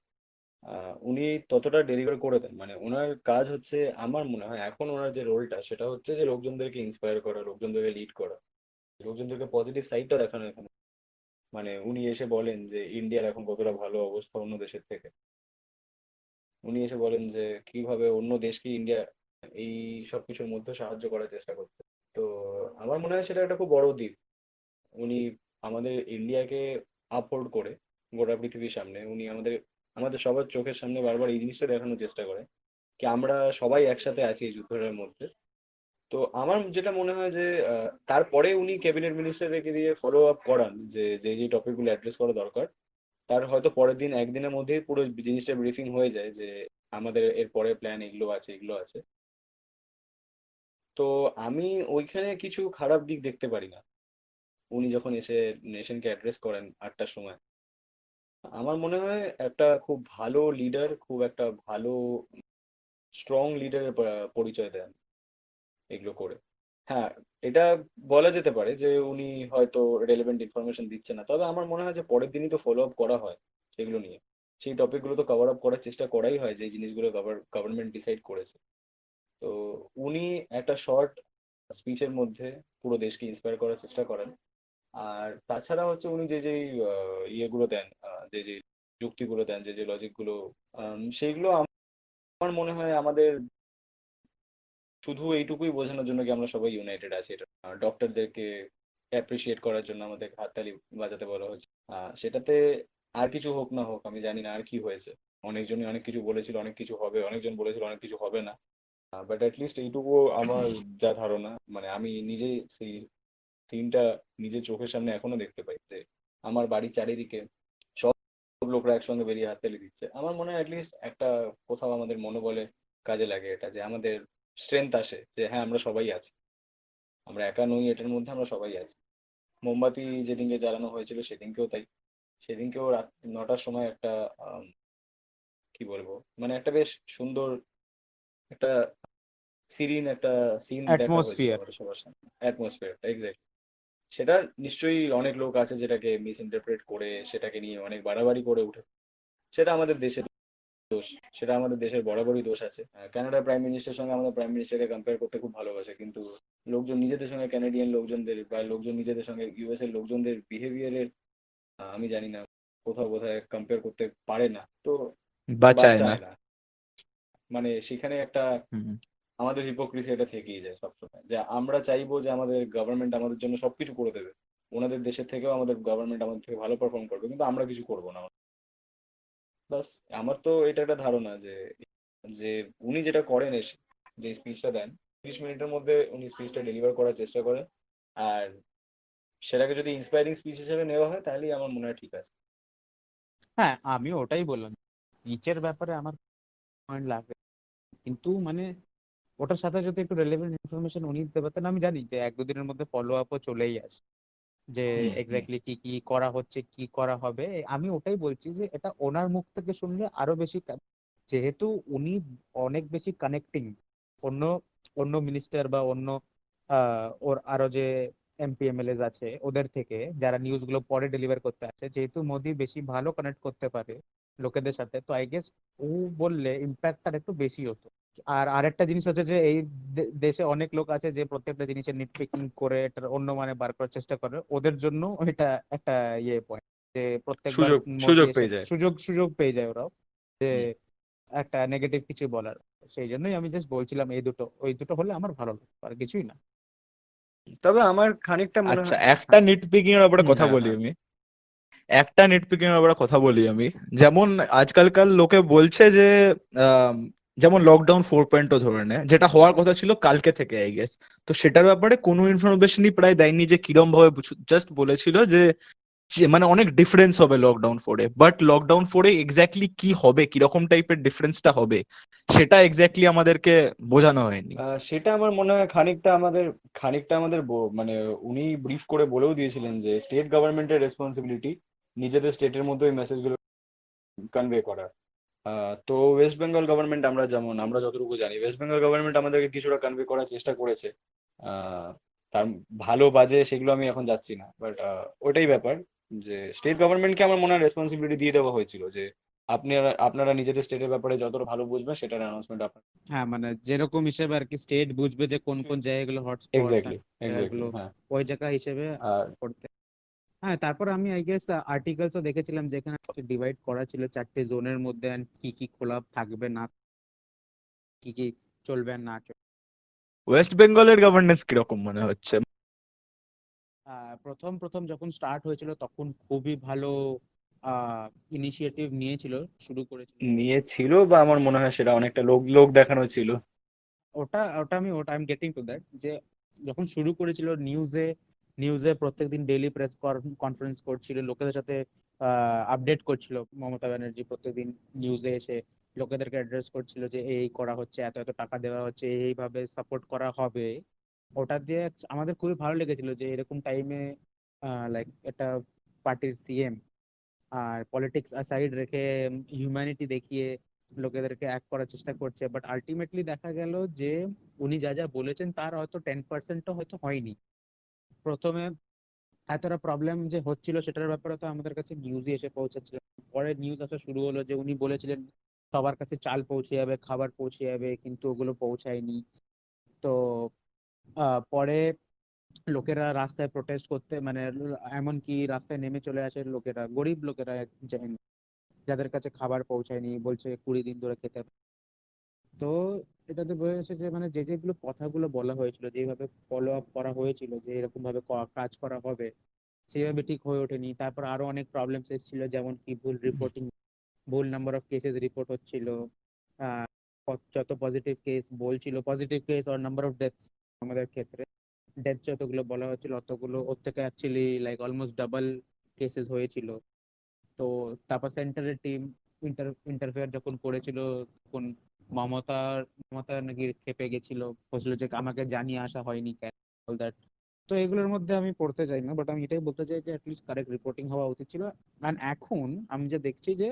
উনি ততটা ডেলিভার করে দেন। মানে ওনার কাজ হচ্ছে, আমার মনে হয় এখন ওনার যে রোলটা সেটা হচ্ছে যে লোকজনদেরকে ইন্সপায়ার করা, লোকজনদেরকে লিড করা, লোকজনদেরকে পজিটিভ সাইডটা দেখানো এখানে। মানে উনি এসে বলেন যে ইন্ডিয়ার এখন কতটা ভালো অবস্থা অন্য দেশের থেকে। উনি এসে বলেন যে কিভাবে অন্য দেশকে ইন্ডিয়া এই সব কিছুর মধ্যে সাহায্য করার চেষ্টা করছে। তো আমার মনে হয় সেটা একটা খুব বড় দিক। উনি আমাদের ইন্ডিয়াকে আপহোল্ড করে গোটা পৃথিবীর সামনে উনি আমাদের আমাদের সবার চোখের সামনে বারবার এই জিনিসটা দেখানোর চেষ্টা করে কি আমরা সবাই একসাথে আছি এই যুদ্ধের মধ্যে। তো আমার যেটা মনে হয় যে তারপরে উনি ক্যাবিনেট মিনিস্টারদেরকে দিয়ে ফলো আপ করান যে যে যে টপিকগুলো অ্যাড্রেস করা দরকার। তার হয়তো পরের দিন একদিনের মধ্যেই পুরো জিনিসটা ব্রিফিং হয়ে যায় যে আমাদের এর পরে প্ল্যান এগুলো আছে এগুলো আছে। তো আমি ওইখানে কিছু খারাপ দিক দেখতে পারি না। উনি যখন এসে নেশনকে অ্যাড্রেস করেন 8টার সময়, আমার মনে হয় একটা খুব ভালো লিডার, খুব একটা ভালো স্ট্রং লিডারের পরিচয় দেন এগুলো করে। হ্যাঁ, এটা বলা যেতে পারে যে উনি হয়তো রেলেভেন্ট ইনফরমেশন দিচ্ছে না, তবে আমার মনে হয় যে পরের দিনই তো ফলো আপ করা হয় সেগুলো নিয়ে। সেই টপিকগুলো তো কভার আপ করার চেষ্টা করাই হয় যে জিনিসগুলো গভর্নমেন্ট ডিসাইড করেছে। তো উনি একটা শর্ট স্পিচের মধ্যে পুরো দেশকে ইন্সপায়ার করার চেষ্টা করেন। আর তাছাড়া হচ্ছে উনি যে যে ইয়েগুলো দেন, যে যে যুক্তিগুলো দেন, যে যে লজিকগুলো, সেইগুলো আমার মনে হয় আমাদের শুধু এইটুকুই বোঝানোর জন্য কি আমরা সবাই ইউনাইটেড আছি। এটা ডক্টরদেরকে অ্যাপ্রিসিয়েট করার জন্য আমাদের হাততালি বাজাতে বলা হচ্ছে। সেটাতে আর কিছু হোক না হোক আমি জানি না আর কি হয়েছে। অনেকজনই অনেক কিছু বলেছিল, অনেক কিছু হবে, অনেকজন বলেছিল অনেক কিছু হবে না। বাট লিস্ট এইটুকু আমার যা ধারণা, মানে আমি নিজে সেই সিনটা নিজের চোখের সামনে এখনো দেখতে পাই যে আমার বাড়ির চারিদিকে সব লোকরা একসঙ্গে বেরিয়ে হাততালি দিচ্ছে। আমার মনে হয় অ্যাটলিস্ট একটা কোথাও আমাদের মনোবলে কাজে লাগে এটা, যে আমাদের স্ট্রেংথ আসে যে হ্যাঁ আমরা সবাই আছি, আমরা একা নই, এটার মধ্যে আমরা সবাই আছি। মোমবাতি যেদিনকে জ্বালানো হয়েছিল সেদিনকেও তাই। সেদিনকেও রাত 9টার সময় একটা কি বলবো, মানে একটা বেশ সুন্দর একটা সিরিন একটা সিন দেখা হয়েছিল অ্যাটমসফিয়ার। আমাদের সবার সামনে, অ্যাটমসফিয়ারটা এক্স্যাক্ট। সেটা নিশ্চয়ই অনেক লোক আছে যেটাকে মিস ইন্টারপ্রেট করে সেটাকে নিয়ে অনেক বাড়াবাড়ি করে উঠে। সেটা আমাদের দেশের দোষ, সেটা আমাদের দেশের বরাবরই দোষ আছে। কানাডার প্রাইম মিনিস্টারের সঙ্গে আমাদের প্রাইম মিনিস্টারকে কম্পেয়ার করতে খুব ভালোবাসে, কিন্তু লোকজন নিজেদের সঙ্গে কানাডিয়ান লোকজনদের বা লোকজন নিজেদের সঙ্গে ইউএস এর লোকজনদের বিহেভিয়ারের আমি জানি না কোথাও কোথায় কম্পেয়ার করতে পারে না। তো বা বা চায় না। চায় না। মানে সেখানে একটা হুম। আমাদের হিপোক্রিসি এটা থেকেই যায় সবসময়, যে আমরা চাইবো যে আমাদের গভর্নমেন্ট আমাদের জন্য সবকিছু করে দেবে, ওনাদের দেশের থেকেও আমাদের গভর্নমেন্ট আমাদের থেকে ভালো পারফর্ম করবে, কিন্তু আমরা কিছু করবো না। বাস, আমার তো এটা একটা ধারণা যে যে উনি যেটা করেন এসে যে স্পিচটা দেন 30 মিনিটের মধ্যে উনি স্পিচটা ডেলিভার করার চেষ্টা করেন। আর সেটাকে যদি ইন্সপায়ারিং স্পিচ হিসেবে নেওয়া হয় তাহলেই আমার মনে হয় ঠিক আছে। হ্যাঁ, আমি ওটাই বললাম, নিচের ব্যাপারে আমার পয়েন্ট লাগে, কিন্তু মানে ওটার সাথে যদি একটু রেলেভেন্ট ইনফরমেশন উনি দিতে পারতেন। আমি জানি যে 1-2 দিনের মধ্যে ফলো আপও চলেই আসে যে এক্স্যাক্টলি কি কি করা হচ্ছে কি করা হবে। আমি ওটাই বলছি যে এটা ওনার মুখ থেকে শুনলে আরো বেশি যেহেতু উনি অনেক বেশি কানেক্টিং অন্য অন্য মিনিস্টার বা অন্য ওর আরো যে এমপি এমএলএস আছে ওদের থেকে, যারা নিউজ গুলো পরে ডেলিভার করতে আসে, যেহেতু মোদি বেশি ভালো কানেক্ট করতে পারে লোকেদের সাথে, তো আই গেস ও বললে ইম্প্যাক্টটা একটু বেশি হতো। আর আরেকটা জিনিস হচ্ছে যে এই দেশে অনেক লোক আছে যে প্রত্যেকটা জিনিসের নিট পিকিং করে এটার অন্য মানে বার করার চেষ্টা করে, ওদের জন্য এটা একটা ইয়ে পয়েন্ট যে প্রত্যেকবার সুযোগ মোদি সুযোগ এসে পেয়ে যায়। সুযোগ পেয়ে যায় ওরাও যে হুম। একটা নেগেটিভ কিছু বলার। সেই জন্যই আমি জাস্ট বলছিলাম ওই দুটো হলে আমার ভালো লাগতো, আর কিছুই না। তবে আমার খানিকটা মনে আচ্ছা, হয় একটা নিট পিকিং এর ব্যাপারে কথা হ্যাঁ বলি হ্যাঁ আমি। একটা নিটপিকিং এর ব্যাপারে কথা বলি আমি। যেমন আজকালকার লোকে বলছে যে আম, যেমন লকডাউন 4.0 ধরে নে, যেটা হওয়ার কথা ছিল কালকে থেকে আই গেস। তো সেটার ব্যাপারে কোনো ইনফরমেশনই প্রায় দেয়নি যে কিরম ভাবে, জাস্ট বলেছিল যে মানে অনেক ডিফারেন্স হবে লকডাউন 4-এ, বাট লকডাউন 4-এ এক্স্যাক্টলি কি হবে, কিরকম টাইপের ডিফারেন্সটা হবে, সেটা এক্স্যাক্টলি আমাদেরকে বোঝানো হয়নি। সেটা আমার মনে হয় খানিকটা আমাদের মানে উনি ব্রিফ করে বলেও দিয়েছিলেন যে স্টেট গভর্নমেন্টের রেসপন্সিবিলিটি নিজেদের স্টেটের মধ্যে ওই মেসেজগুলো কনভে করা। তো ওয়েস্ট বেঙ্গল গভর্নমেন্ট আমরা যতটুকু জানি ওয়েস্ট বেঙ্গল গভর্নমেন্ট আমাদেরকে কিছুটা কনভে করার চেষ্টা করেছে। আহ, তার ভালো বাজে সেগুলো আমি এখন যাচ্ছি না, বাট ওটাই ব্যাপার যে স্টেট গভর্নমেন্টকে আমার মনে হয় রেসপন্সিবিলিটি দিয়ে দেওয়া হয়েছিল যে আপনারা নিজেদের স্টেটের ব্যাপারে যতটা ভালো বুঝবেন সেটার অ্যানাউন্সমেন্ট আপনার। হ্যাঁ মানে যেরকম হিসেবে আর কি স্টেট বুঝবে যে কোন কোন জায়গাগুলো হটস্পটস এক্স্যাক্টলি এক্স্যাক্টলি জায়গাগুলো, হ্যাঁ। ওই জায়গা হিসেবে আর করতে। হ্যাঁ তারপর আমি আই গেস আর্টিকেলসও দেখেছিলাম যেখানে ডিভাইড করা ছিল 4টে জোনের মধ্যে and কি কি খোলা থাকবে না, কি কি চলবে আর না চলবে। ওয়েস্ট বেঙ্গলের গভর্নেন্স কিরকম মনে হচ্ছে? প্রথম প্রথম যখন স্টার্ট হয়েছিল তখন খুবই ভালো ইনিশিয়েটিভ নিয়েছিল, শুরু করেছিল। নিয়েছিল বা আমার মনে হয় সেটা অনেকটা লোক লোক দেখানো ছিল। ওটা ওটা আমি ওটা I am getting to that, যে যখন শুরু করেছিল নিউজে নিউজে প্রত্যেকদিন ডেইলি প্রেস কনফারেন্স করছিল, লোকেদের সাথে আপডেট করছিল মমতা ব্যানার্জি, প্রত্যেকদিন নিউজে এসে লোকেদেরকে অ্যাড্রেস করছিল যে এই করা হচ্ছে, এত এত টাকা দেওয়া হচ্ছে, এইভাবে সাপোর্ট করা হবে। ওটা দিয়ে আমাদের খুবই ভালো লেগেছিল যে এরকম টাইমে লাইক একটা পার্টির সিএম আর পলিটিক্স অ্যাসাইড রেখে হিউম্যানিটি দেখিয়ে লোকেদেরকে এক করার চেষ্টা করছে। বাট আলটিমেটলি দেখা গেল যে উনি যা যা বলেছেন তার হয়তো 10%ও হয়তো হয়নি। প্রথমে এতটা প্রবলেম যে হচ্ছিল সেটার ব্যাপারে তো আমাদের কাছে নিউজই এসে পৌঁছাচ্ছিল। পরে নিউজ আসা শুরু হলো যে উনি বলেছিলেন সবার কাছে চাল পৌঁছে যাবে, খাবার পৌঁছে যাবে, কিন্তু ওগুলো পৌঁছায়নি। তো পরে লোকেরা রাস্তায় প্রোটেস্ট করতে মানে এমনকি রাস্তায় নেমে চলে আসে লোকেরা, গরিব লোকেরা, যাদের কাছে খাবার পৌঁছায়নি, বলছে 20 দিন ধরে খেতে। তো এটাতে বোঝা যাচ্ছে যে মানে যে যেগুলো কথাগুলো বলা হয়েছিল, যেভাবে ফলো আপ করা হয়েছিল যে এরকম ভাবে কাজ করা হবে, সেভাবে ঠিক হয়ে ওঠেনি। তারপর আরো অনেক প্রবলেমস এসেছিল, যেমন কি ভুল রিপোর্টিং, ভুল নাম্বার অফ কেসেস রিপোর্ট হচ্ছিল। আহ যত পজিটিভ কেস বলছিল, পজিটিভ কেস আর নাম্বার অফ ডেথস, আমাদের ক্ষেত্রে ডেথ যতগুলো বলা হচ্ছিল অতগুলো ওর থেকে actually like almost double cases হয়েছিল। তো তারপর সেন্টারের টিম ইন্টারফেয়ার যখন করেছিল, তখন মমতা মমতা নাকি খেপে গেছিল, বলছিল যে আমাকে জানিয়ে আসা হয়নি কেন, অল দ্যাট। তো এগুলোর মধ্যে আমি পড়তে চাই না, বাট আমি এটাই বলতে চাই যে অ্যাটলিস্ট কারেক্ট রিপোর্টিং হওয়া উচিত ছিল। কারণ এখন আমি যে দেখছি যে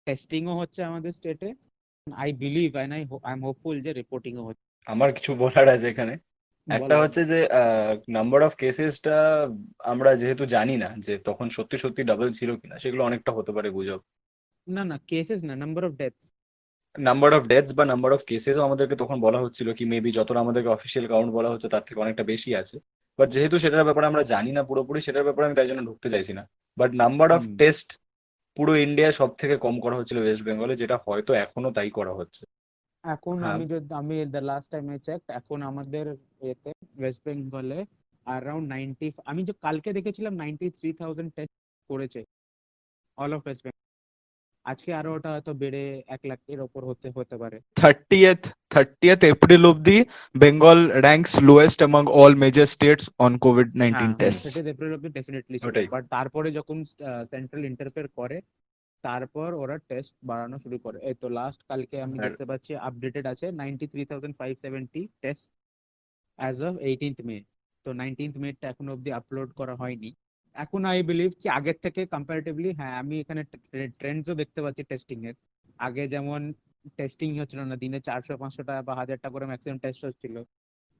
টেস্টিংও হচ্ছে আমাদের স্টেটে, I believe I am hopeful যে রিপোর্টিংও হচ্ছে। আমার কিছু বলার আছে এখানে। একটা বলো বলো। হচ্ছে যে নাম্বার অফ কেসেসটা আমরা যেহেতু জানি না যে তখন সত্যি সত্যি ডাবল ছিল কিনা, সেগুলো অনেকটা হতে পারে গুজব। না না, কেসেস না, number of deaths. Number of deaths বা নাম্বার অফ কেসেসও আমাদেরকে তখন বলা হচ্ছিল কি মেবি যতটা আমাদেরকে অফিসিয়াল কাউন্ট বলা হচ্ছে তার থেকে অনেকটা বেশি আছে। বাট যেহেতু সেটার ব্যাপারে আমরা জানি না পুরোপুরি, সেটার ব্যাপারে আমি তাই জন্য ঢুকতে চাইছি না। But number of hmm. Test পুরো ইন্ডিয়ায় সব থেকে কম করা হচ্ছিল ওয়েস্ট বেঙ্গলে, যেটা হয়তো এখনো তাই করা হচ্ছে। এখন হ্যাঁ, আমি the last time I check, এখন আমাদের এতে ওয়েস্ট বেঙ্গলে অ্যারাউন্ড 90, আমি যে কালকে দেখেছিলাম 93,000 টেস্ট করেছে অল অফ ওয়েস্ট বেঙ্গল। আজকে আরো ওটা হয়তো বেড়ে 1 লাখের ওপর হতে হতে পারে। 30th April অব্দি Bengal ranks lowest among all major states on COVID-19 হ্যাঁ tests. 30 এপ্রিল অব্দি ডেফিনেটলি ছিল, ওটাই। বাট তারপরে যখন সেন্ট্রাল ইন্টারফেয়ার করে তারপর ওরা টেস্ট বাড়ানো শুরু করে। এই তো লাস্ট কালকে আমি আর দেখতে পাচ্ছি আপডেটেড আছে 93,570 টেস্ট অ্যাজ অফ 18th মে। তো 19th মে টা এখন অব্দি আপলোড করা হয়নি। এখন আই বিলিভ কি আগের থেকে কম্পারেটিভলি, হ্যাঁ আমি এখানে ট্রেন্ডসও দেখতে পাচ্ছি টেস্টিং এর। আগে যেমন টেস্টিং হচ্ছিল না, দিনে 400-500টা বা 1000টা করে ম্যাক্সিমাম টেস্ট হচ্ছিল।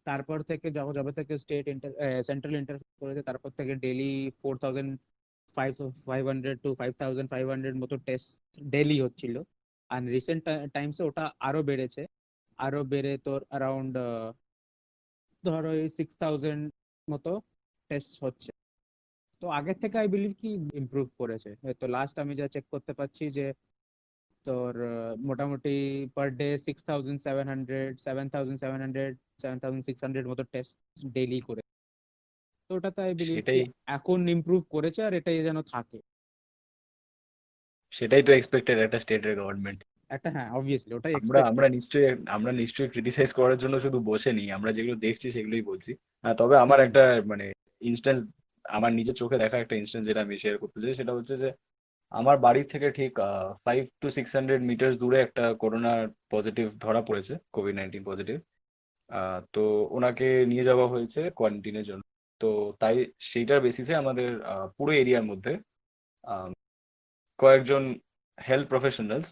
তারপর থেকে যবে যবে থেকে সেন্ট্রাল ইন্টারফেয়ার করেছে, তারপর থেকে ডেইলি 4,500 টু 5,500 মতো টেস্ট ডেইলি হচ্ছিল। আর রিসেন্ট টাইমসে ওটা আরো বেড়েছে, আরো বেড়ে তোর অ্যারাউন্ড ধরো এই 6,000 মতো টেস্ট হচ্ছে। তো আগের থেকে আই বিলিভ কি ইমপ্রুভ করেছে। এই তো লাস্ট আমি যা চেক করতে পাচ্ছি যে তোর মোটামুটি পার ডে 6,700, 7,700, 7,600 মতো টেস্ট ডেইলি করে। তো ওটাতে আই বিলিভ কি সেটাই। এখন ইমপ্রুভ করেছে আর এটাই যেন থাকে। সেটাই তো এক্সপেক্টেড একটা স্টেটের গভর্নমেন্ট। একটা, হ্যাঁ অবভিয়াসলি ওটাই আমরা এক্সপেক্টেড। আমরা নিশ্চয়ই ক্রিটিসাইজ করার জন্য শুধু বসে নি, আমরা যেগুলো দেখছি সেগুলোই বলছি। তবে আমার হুম একটা মানে ইনস্ট্যান্স, আমার নিজের চোখে দেখা একটা ইনস্ট্যান্স যেটা আমি শেয়ার করতে চাই, সেটা হচ্ছে যে আমার বাড়ি থেকে ঠিক 500 to 600 মিটার দূরে একটা করোনা পজিটিভ ধরা পড়েছে, কোভিড-19 পজিটিভ। তো ওনাকে নিয়ে যাওয়া হয়েছে কোয়ারেন্টিনের জন্য। তো তাই সেইটার বেসিসে আমাদের পুরো এরিয়ার মধ্যে আহ, কয়েকজন হেলথ প্রফেশনালস,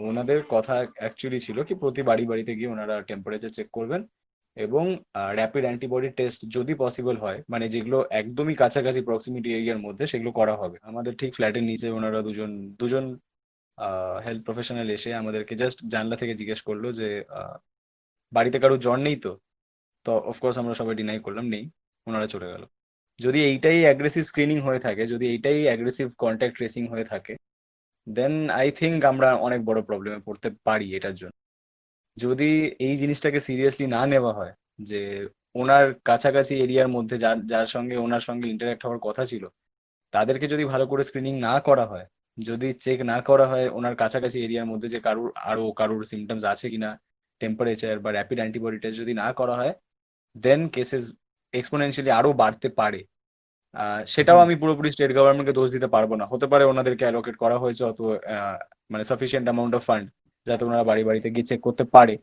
ওনাদের কথা অ্যাকচুয়ালি ছিল কি প্রতি বাড়ি বাড়িতে গিয়ে ওনারা টেম্পারেচার চেক করবেন এবং র্যাপিড অ্যান্টিবডি টেস্ট যদি পসিবল হয়, মানে যেগুলো একদমই কাছাকাছি প্রক্সিমিটি এরিয়ার মধ্যে, সেগুলো করা হবে। আমাদের ঠিক ফ্ল্যাটের নিচে ওনারা দুজন দুজন হেলথ প্রফেশনাল এসে আমাদেরকে জাস্ট জানলা থেকে জিজ্ঞেস করলো যে বাড়িতে কারো জ্বর নেই তো? তো অফকোর্স আমরা সবাই ডিনাই করলাম নেই, ওনারা চলে গেল। যদি এইটাই অ্যাগ্রেসিভ স্ক্রিনিং হয়ে থাকে, যদি এইটাই অ্যাগ্রেসিভ কন্ট্যাক্ট ট্রেসিং হয়ে থাকে, দেন আই থিঙ্ক আমরা অনেক বড় প্রবলেমে পড়তে পারি এটার জন্য। যদি এই জিনিসটাকে সিরিয়াসলি না নেওয়া হয়, যে ওনার কাছাকাছি এরিয়ার মধ্যে যার যার সঙ্গে ওনার সঙ্গে ইন্টারাক্ট হওয়ার কথা ছিল, তাদেরকে যদি ভালো করে স্ক্রিনিং না করা হয়, যদি চেক না করা হয় ওনার কাছাকাছি এরিয়ার মধ্যে যে কারুর সিমটমস আছে কিনা, টেম্পারেচার বা র্যাপিড অ্যান্টিবডি টেস্ট যদি না করা হয়, দেন কেসেস এক্সপোনেনশিয়ালি আরো বাড়তে পারে। সেটাও হুম আমি পুরোপুরি স্টেট গভর্নমেন্টকে দোষ দিতে পারবো না, হতে পারে ওনাদেরকে অ্যালোকেট করা হয়েছে অত মানে সাফিসিয়েন্ট অ্যামাউন্ট অফ ফান্ড যাতে ওনারা বাড়ি বাড়িতে গিয়ে চেক করতে পারে।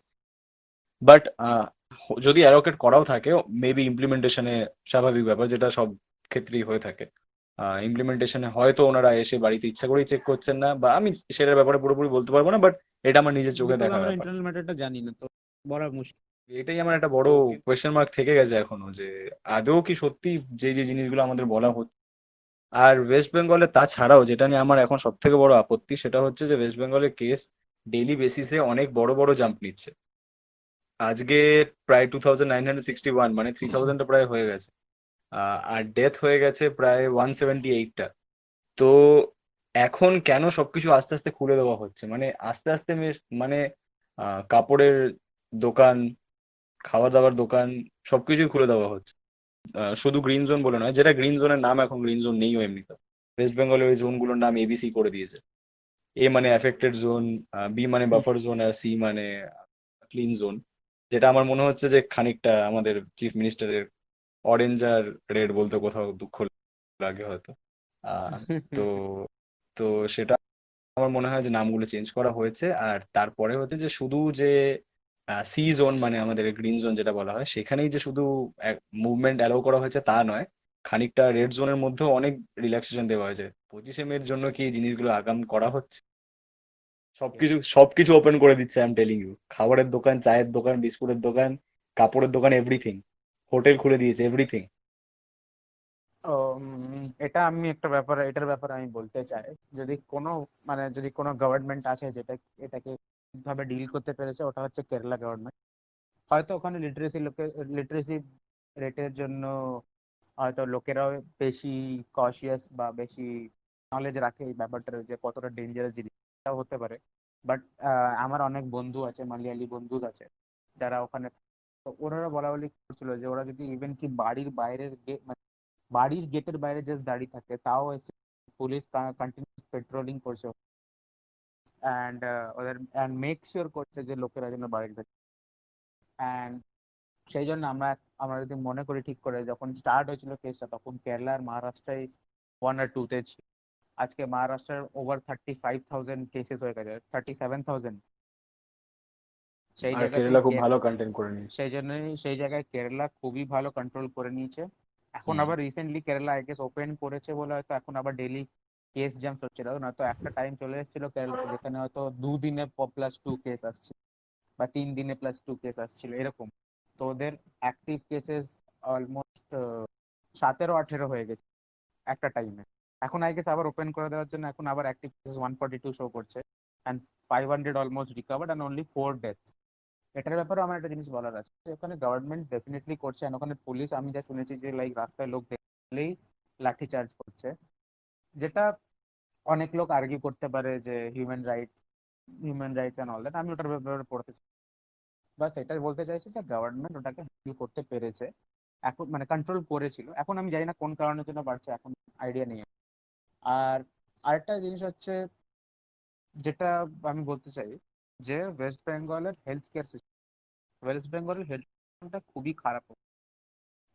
বাট যদি অ্যালোকেট করাও থাকে, মেবি ইমপ্লিমেন্টেশনে স্বাভাবিক ব্যাপার, যেটা সব ক্ষেত্রেই হয়ে থাকে, ইমপ্লিমেন্টেশনে হয়তো ওনারা এসে বাড়িতে ইচ্ছা করেই চেক করছেন না, বা আমি সেটার ব্যাপারে পুরোপুরি বলতে পারবো না, বাট এটা আমার নিজের চোখে বিকজ দেখা আমরা ব্যাপার। ইন্টারনাল ম্যাটারটা জানি না তো বলা মুশকিল। এটাই আমার একটা বড় কোয়েশ্চেন মার্ক থেকে গেছে এখনো, যে আদৌ কি সত্যি যে যে জিনিসগুলো আমাদের বলা হচ্ছে। আর ওয়েস্ট বেঙ্গলে তাছাড়াও যেটা নিয়ে আমার এখন সব থেকে বড় আপত্তি, সেটা হচ্ছে যে ওয়েস্ট বেঙ্গলের কেস ডেইলি বেসিসে অনেক বড় বড় জাম্প নিচ্ছে। আজকে প্রায় 2961, মানে 3000টা প্রায় হয়ে গেছে। আর ডেথ হয়ে গেছে প্রায় 178টা। তো এখন কেন সবকিছু আস্তে আস্তে খুলে দেওয়া হচ্ছে, মানে আস্তে আস্তে মানে কাপড়ের দোকান, খাবার দাবার দোকান, সবকিছুই খুলে দেওয়া হচ্ছে। শুধু গ্রিন জোন বলে নয়, যেটা গ্রিন জোনের নাম এখন গ্রিন জোন নেইও এমনিতে। ওয়েস্ট বেঙ্গলের ওই জোনগুলোর নাম এবিসি করে দিয়েছে। এ মানে অ্যাফেক্টেড জোন, বি মানে বাফার জোন, আর সি মানে ক্লিন জোন। যেটা আমার মনে হচ্ছে যে খানিকটা আমাদের চিফ মিনিস্টারের অরেঞ্জ আর রেড বলতে কোথাও দুঃখ লাগে হয়তো। তো তো সেটা আমার মনে হয় যে নামগুলো চেঞ্জ করা হয়েছে। আর তারপরে হচ্ছে যে শুধু যে সি জোন মানে আমাদের গ্রিন জোন যেটা বলা হয়, সেখানেই যে শুধু মুভমেন্ট অ্যালাউ করা হয়েছে তা নয়, খানিকটা রেড জোনের মধ্যেও অনেক রিল্যাক্সেশন দেওয়া হয়েছে। 25শে মের জন্য কি এই জিনিসগুলো আগাম করা হচ্ছে? সবকিছু সবকিছু ওপেন করে দিচ্ছে, আই এম টেলিং ইউ। খাবারের দোকান, চায়ের দোকান, বিস্কুটের দোকান, কাপড়ের দোকান, এভরিথিং। হোটেল খুলে দিয়েছে, এভরিথিং। এটার ব্যাপারে আমি বলতে চাই, যদি কোনো যদি কোনো গভর্নমেন্ট আছে যেটা এটাকে ভাবে ডিল করতে পেরেছে, ওটা হচ্ছে কেরালা গভর্নমেন্ট। হয়তো ওখানে লিটারেসি রেটের জন্য হয়তো লোকেরাও বেশি কশিয়াস বা বেশি নলেজ রাখে এই ব্যাপারটার, যে কতটা ডেঞ্জারাস জিনিস এটাও হতে পারে। বাট আমার অনেক বন্ধু আছে, মালয়ালি বন্ধু আছে যারা ওখানে, তো ওনারা বলা বলি করছিল যে ওরা যদি ইভেন কি বাড়ির গেটের বাইরে জাস্ট দাঁড়িয়ে থাকে, তাও এসে পুলিশ কন্টিনিউয়াস পেট্রোলিং করছে অ্যান্ড ওদের অ্যান্ড মেক শিওর করছে যে লোকেরা যেন বাড়ির ভেতরে। অ্যান্ড সেই জন্য আমরা যদি মনে করি ঠিক করে, যখন স্টার্ট হয়েছিল কেসটা তখন কেরালা আর মহারাষ্ট্রায় 1 আর 2-তে ছিল। আজকে মহারাষ্ট্রের ওভার 35,000 কেসেস হয়ে গেছে, 37,000। সেই আর জায়গাতে কেরালা খুব ভালো কন্টেন্ট করে নিয়েছে। সেই জায়গায় কেরালা খুবই ভালো কন্ট্রোল করে নিয়েছে। এখন হুম। আবার recently Kerala I guess open করেছে বলে হয়তো এখন আবার ডেইলি কেস জাম্পস হচ্ছিল না, তো একটা টাইম চলে এসেছিল কেরালাতে যেখানে হয়তো 2 দিনে +2 কেস আসছে বা 3 দিনে +2 কেস আসছিল এরকম। তো ওদের অ্যাক্টিভ কেসেস অলমোস্ট 17-18 হয়ে গেছে একটা টাইমে। এখন আই গেস আবার ওপেন করে দেওয়ার জন্য এখন আবার অ্যাক্টিভ কেসেস 142 শো করছে, and 500 almost recovered and only 4 deaths. এটার ব্যাপারে আমার একটা জিনিস বলার আছে যে ওখানে গভর্নমেন্ট ডেফিনেটলি করছে, and ওখানে পুলিশ আমি যা শুনেছি যে লাইক রাস্তায় লোক দেখলেই লাঠি চার্জ করছে, যেটা অনেক লোক আর্গিউ করতে পারে যে human rights and all that. আমি ওটার ব্যাপারে পড়তে চাই, বাস এটাই বলতে চাইছি যে গভর্নমেন্ট ওটাকে হ্যান্ডেল করতে পেরেছে, এখন কন্ট্রোল করেছিল। এখন আমি জানি না কোন কারণের জন্য বাড়ছে, এখন আইডিয়া নেই। আর আরেকটা জিনিস হচ্ছে যেটা আমি বলতে চাই যে ওয়েস্ট বেঙ্গলের হেলথ কেয়ার সিস্টেম, ওয়েস্ট বেঙ্গলের হেলথ সিস্টেমটা খুবই খারাপ।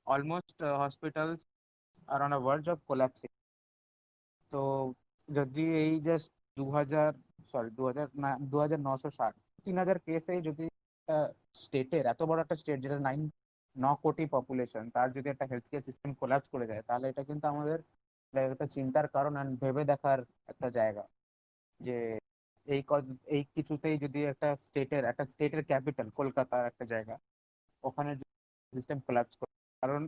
Almost hospitals are on a verge of collapsing. তো যদি এই জাস্ট 2000, সরি 2000 না, 2960, 3000 কেসে যদি স্টেটের, এত বড় একটা স্টেট যেটা 9 কোটি পপুলেশন, তার যদি একটা হেলথ কেয়ার সিস্টেম কোলাপস করে যায়, তাহলে এটা কিন্তু আমাদের একটা চিন্তার কারণ and ভেবে দেখার একটা জায়গা যে এই কিছুতেই যদি একটা স্টেটের ক্যাপিটাল কলকাতার একটা জায়গা, ওখানে সিস্টেম কোলাপস করে। কারণ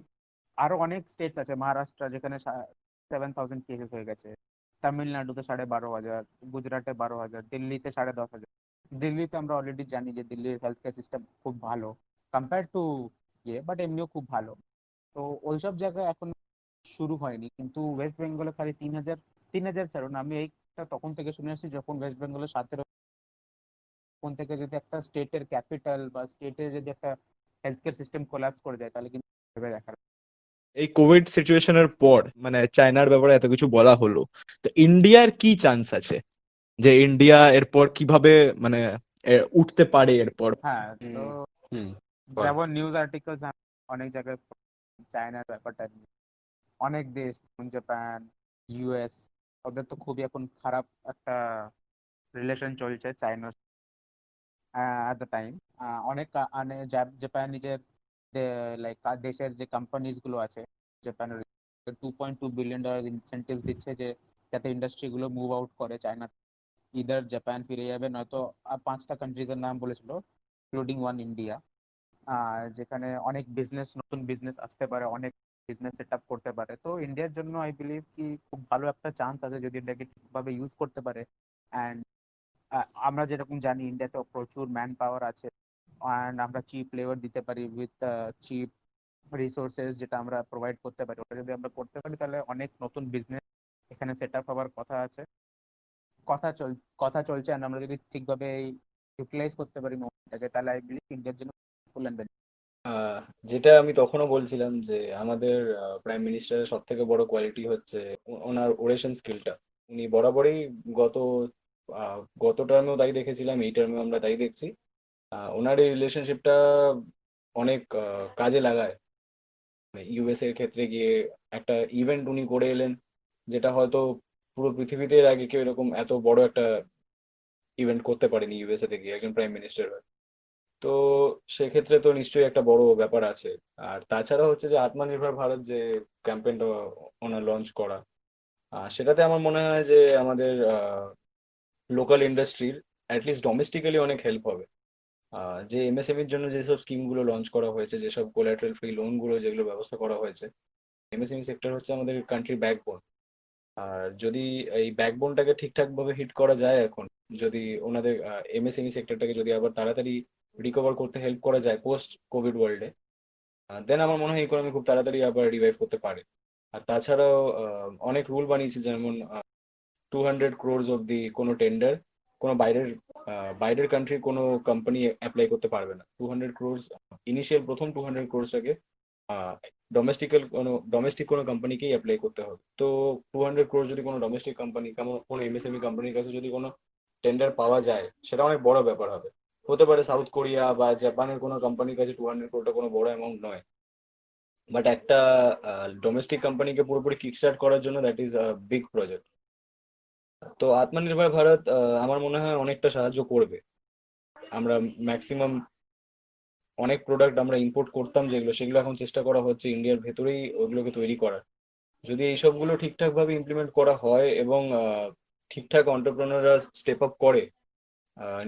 আরো অনেক স্টেটস আছে, মহারাষ্ট্র যেখানে 7000 কেসেস হয়ে গেছে, তামিলনাড়ুতে 12,500, গুজরাটে 12,000, দিল্লিতে 10,500। দিল্লিতে আমরা অলরেডি জানি যে দিল্লির হেলথ কেয়ার সিস্টেম খুব ভালো কম্পেয়ার টু বাট এমনিও খুব ভালো। তো ওইসব জায়গায় এখন শুরু হয়নি, কিন্তু ওয়েস্ট বেঙ্গলে খালি 3,000, 3,000 ছাড়ুন, আমি এইটা তখন থেকে শুনে আসছি যখন ওয়েস্ট বেঙ্গলে 17 কোন থেকে যদি একটা স্টেটের ক্যাপিটাল বা স্টেটের যদি একটা হেলথ কেয়ার সিস্টেম কোলাপস করে যায়, তাহলে কিন্তু ভেবে দেখার। এই কোভিড সিচুয়েশনের পর মানে চায়নার ব্যাপারে এত কিছু বলা হলো, তো ইন্ডিয়ার কি চান্স আছে যে ইন্ডিয়া এরপর কিভাবে মানে উঠতে পারে এরপর? হ্যাঁ, তো হুম বল। যেমন নিউজ আর্টিকেলস অনেক জায়গায় চায়নার ব্যাপারটা নিয়ে, অনেক দেশ যেমন জাপান, ইউএস, ওদের তো খুবই এখন খারাপ একটা রিলেশন চলছে চায়নার অ্যাট দ্য টাইম। অনেক জাপান নিজের লাইক দেশের যে কোম্পানিজ গুলো আছে জাপানের, $2.2 বিলিয়ন ইনসেন্টিভ দিচ্ছে যে যাতে ইন্ডাস্ট্রি গুলো মুভ আউট করে চায়না, ইদার জাপান ফিরে যাবে, নয়তো 5টা কান্ট্রিজের নাম বলেছিল ইনক্লুডিং ওয়ান ইন্ডিয়া, যেখানে অনেক নতুন বিজনেস আসতে পারে, অনেক বিজনেস সেট আপ করতে পারে। তো ইন্ডিয়ার জন্য আই বিলিভ কি খুব ভালো একটা চান্স আছে যদি এটাকে ঠিকভাবে ইউজ করতে পারে। অ্যান্ড আমরা যেরকম জানি ইন্ডিয়াতে প্রচুর ম্যান পাওয়ার আছে, অ্যান্ড আমরা চিপ লেবার দিতে পারি উইথ চিপ রিসোর্সেস, যেটা আমরা প্রোভাইড করতে পারি। ওটা যদি আমরা করতে পারি তাহলে অনেক নতুন বিজনেস এখানে সেট আপ হওয়ার কথা আছে, কথা চল কথা চলছে। and আমরা যদি ঠিকভাবে ইউটিলাইজ করতে পারি মোমেন্টটাকে, তাহলে আই বিলিভ ইন্ডিয়ার জন্য ফুল অ্যান্ড আহ, যেটা আমি তখনও বলছিলাম যে আমাদের প্রাইম মিনিস্টারের সব থেকে বড় কোয়ালিটি হচ্ছে ওনার ওরেশন স্কিলটা। উনি বরাবরই গত গত টার্মেও তাই দেখেছিলাম, এই টার্মেও আমরা তাই দেখছি। ওনার এই রিলেশনশিপটা অনেক কাজে লাগায়। মানে ইউএসএ এর ক্ষেত্রে গিয়ে একটা ইভেন্ট উনি করে এলেন, যেটা হয়তো পুরো পৃথিবীতে এর আগে কেউ এরকম এত বড় একটা ইভেন্ট করতে পারেনি ইউএসএ তে গিয়ে একজন প্রাইম মিনিস্টার। তো সেক্ষেত্রে তো নিশ্চয়ই একটা বড় ব্যাপার আছে। আর তাছাড়া হচ্ছে যে আত্মনির্ভর ভারত যে ক্যাম্পেইনটা ওনার লঞ্চ করা, সেটাতে আমার মনে হয় যে আমাদের লোকাল ইন্ডাস্ট্রির অ্যাটলিস্ট ডোমেস্টিক্যালি অনেক হেল্প হবে। যে এমএসএমইর জন্য যেসব স্কিম গুলো লঞ্চ করা হয়েছে, যেসব কোলাটারাল ফ্রি লোন গুলো যেগুলো ব্যবস্থা করা হয়েছে, এমএসএমই সেক্টর হচ্ছে আমাদের কান্ট্রির ব্যাকবোন। আর যদি এই ব্যাকবোনটাকে ঠিকঠাক ভাবে হিট করা যায় এখন, যদি ওনাদের এমএসএমই সেক্টরটাকে যদি আবার তাড়াতাড়ি রিকভার করতে হেল্প করা যায় পোস্ট কোভিড ওয়ার্ল্ডে, দেন আমার মনে হয় ইকোনমি খুব তাড়াতাড়ি আবার রিভাইভ করতে পারে। আর তাছাড়াও অনেক রুল বানিয়েছে, যেমন 200 crores অব্দি কোনো টেন্ডার কোনো বাইরের কান্ট্রির কোনো কোম্পানি অ্যাপ্লাই করতে পারবে না। 200 crores ইনিশিয়াল প্রথম 200 crores ডোমেস্টিক কোনো কোম্পানিকেই অ্যাপ্লাই করতে হবে। তো 200 crores যদি কোনো ডোমেস্টিক কোম্পানি, কোনো এমএসএমই কোম্পানির কাছে যদি কোনো টেন্ডার পাওয়া যায়, সেটা অনেক বড় ব্যাপার হবে। হতে পারে সাউথ কোরিয়া বা জাপানের কোনো কোম্পানির কাছে 200 crore কোনো বড় অ্যামাউন্ট নয়, বাট একটা ডোমেস্টিক কোম্পানিকে পুরোপুরি কিক স্টার্ট করার জন্য দ্যাট ইজ বিগ প্রজেক্ট। তো আত্মনির্ভর ভারত আমার মনে হয় অনেকটা সাহায্য করবে। আমরা ম্যাক্সিমাম অনেক প্রোডাক্ট আমরা ইম্পোর্ট করতাম যেগুলো, সেগুলো এখন চেষ্টা করা হচ্ছে ইন্ডিয়ার ভেতরেই ওগুলোকে তৈরি করার। যদি এইসবগুলো ঠিকঠাক ভাবে ইমপ্লিমেন্ট করা হয় এবং ঠিকঠাক অন্টারপ্রেনাররা স্টেপ আপ করে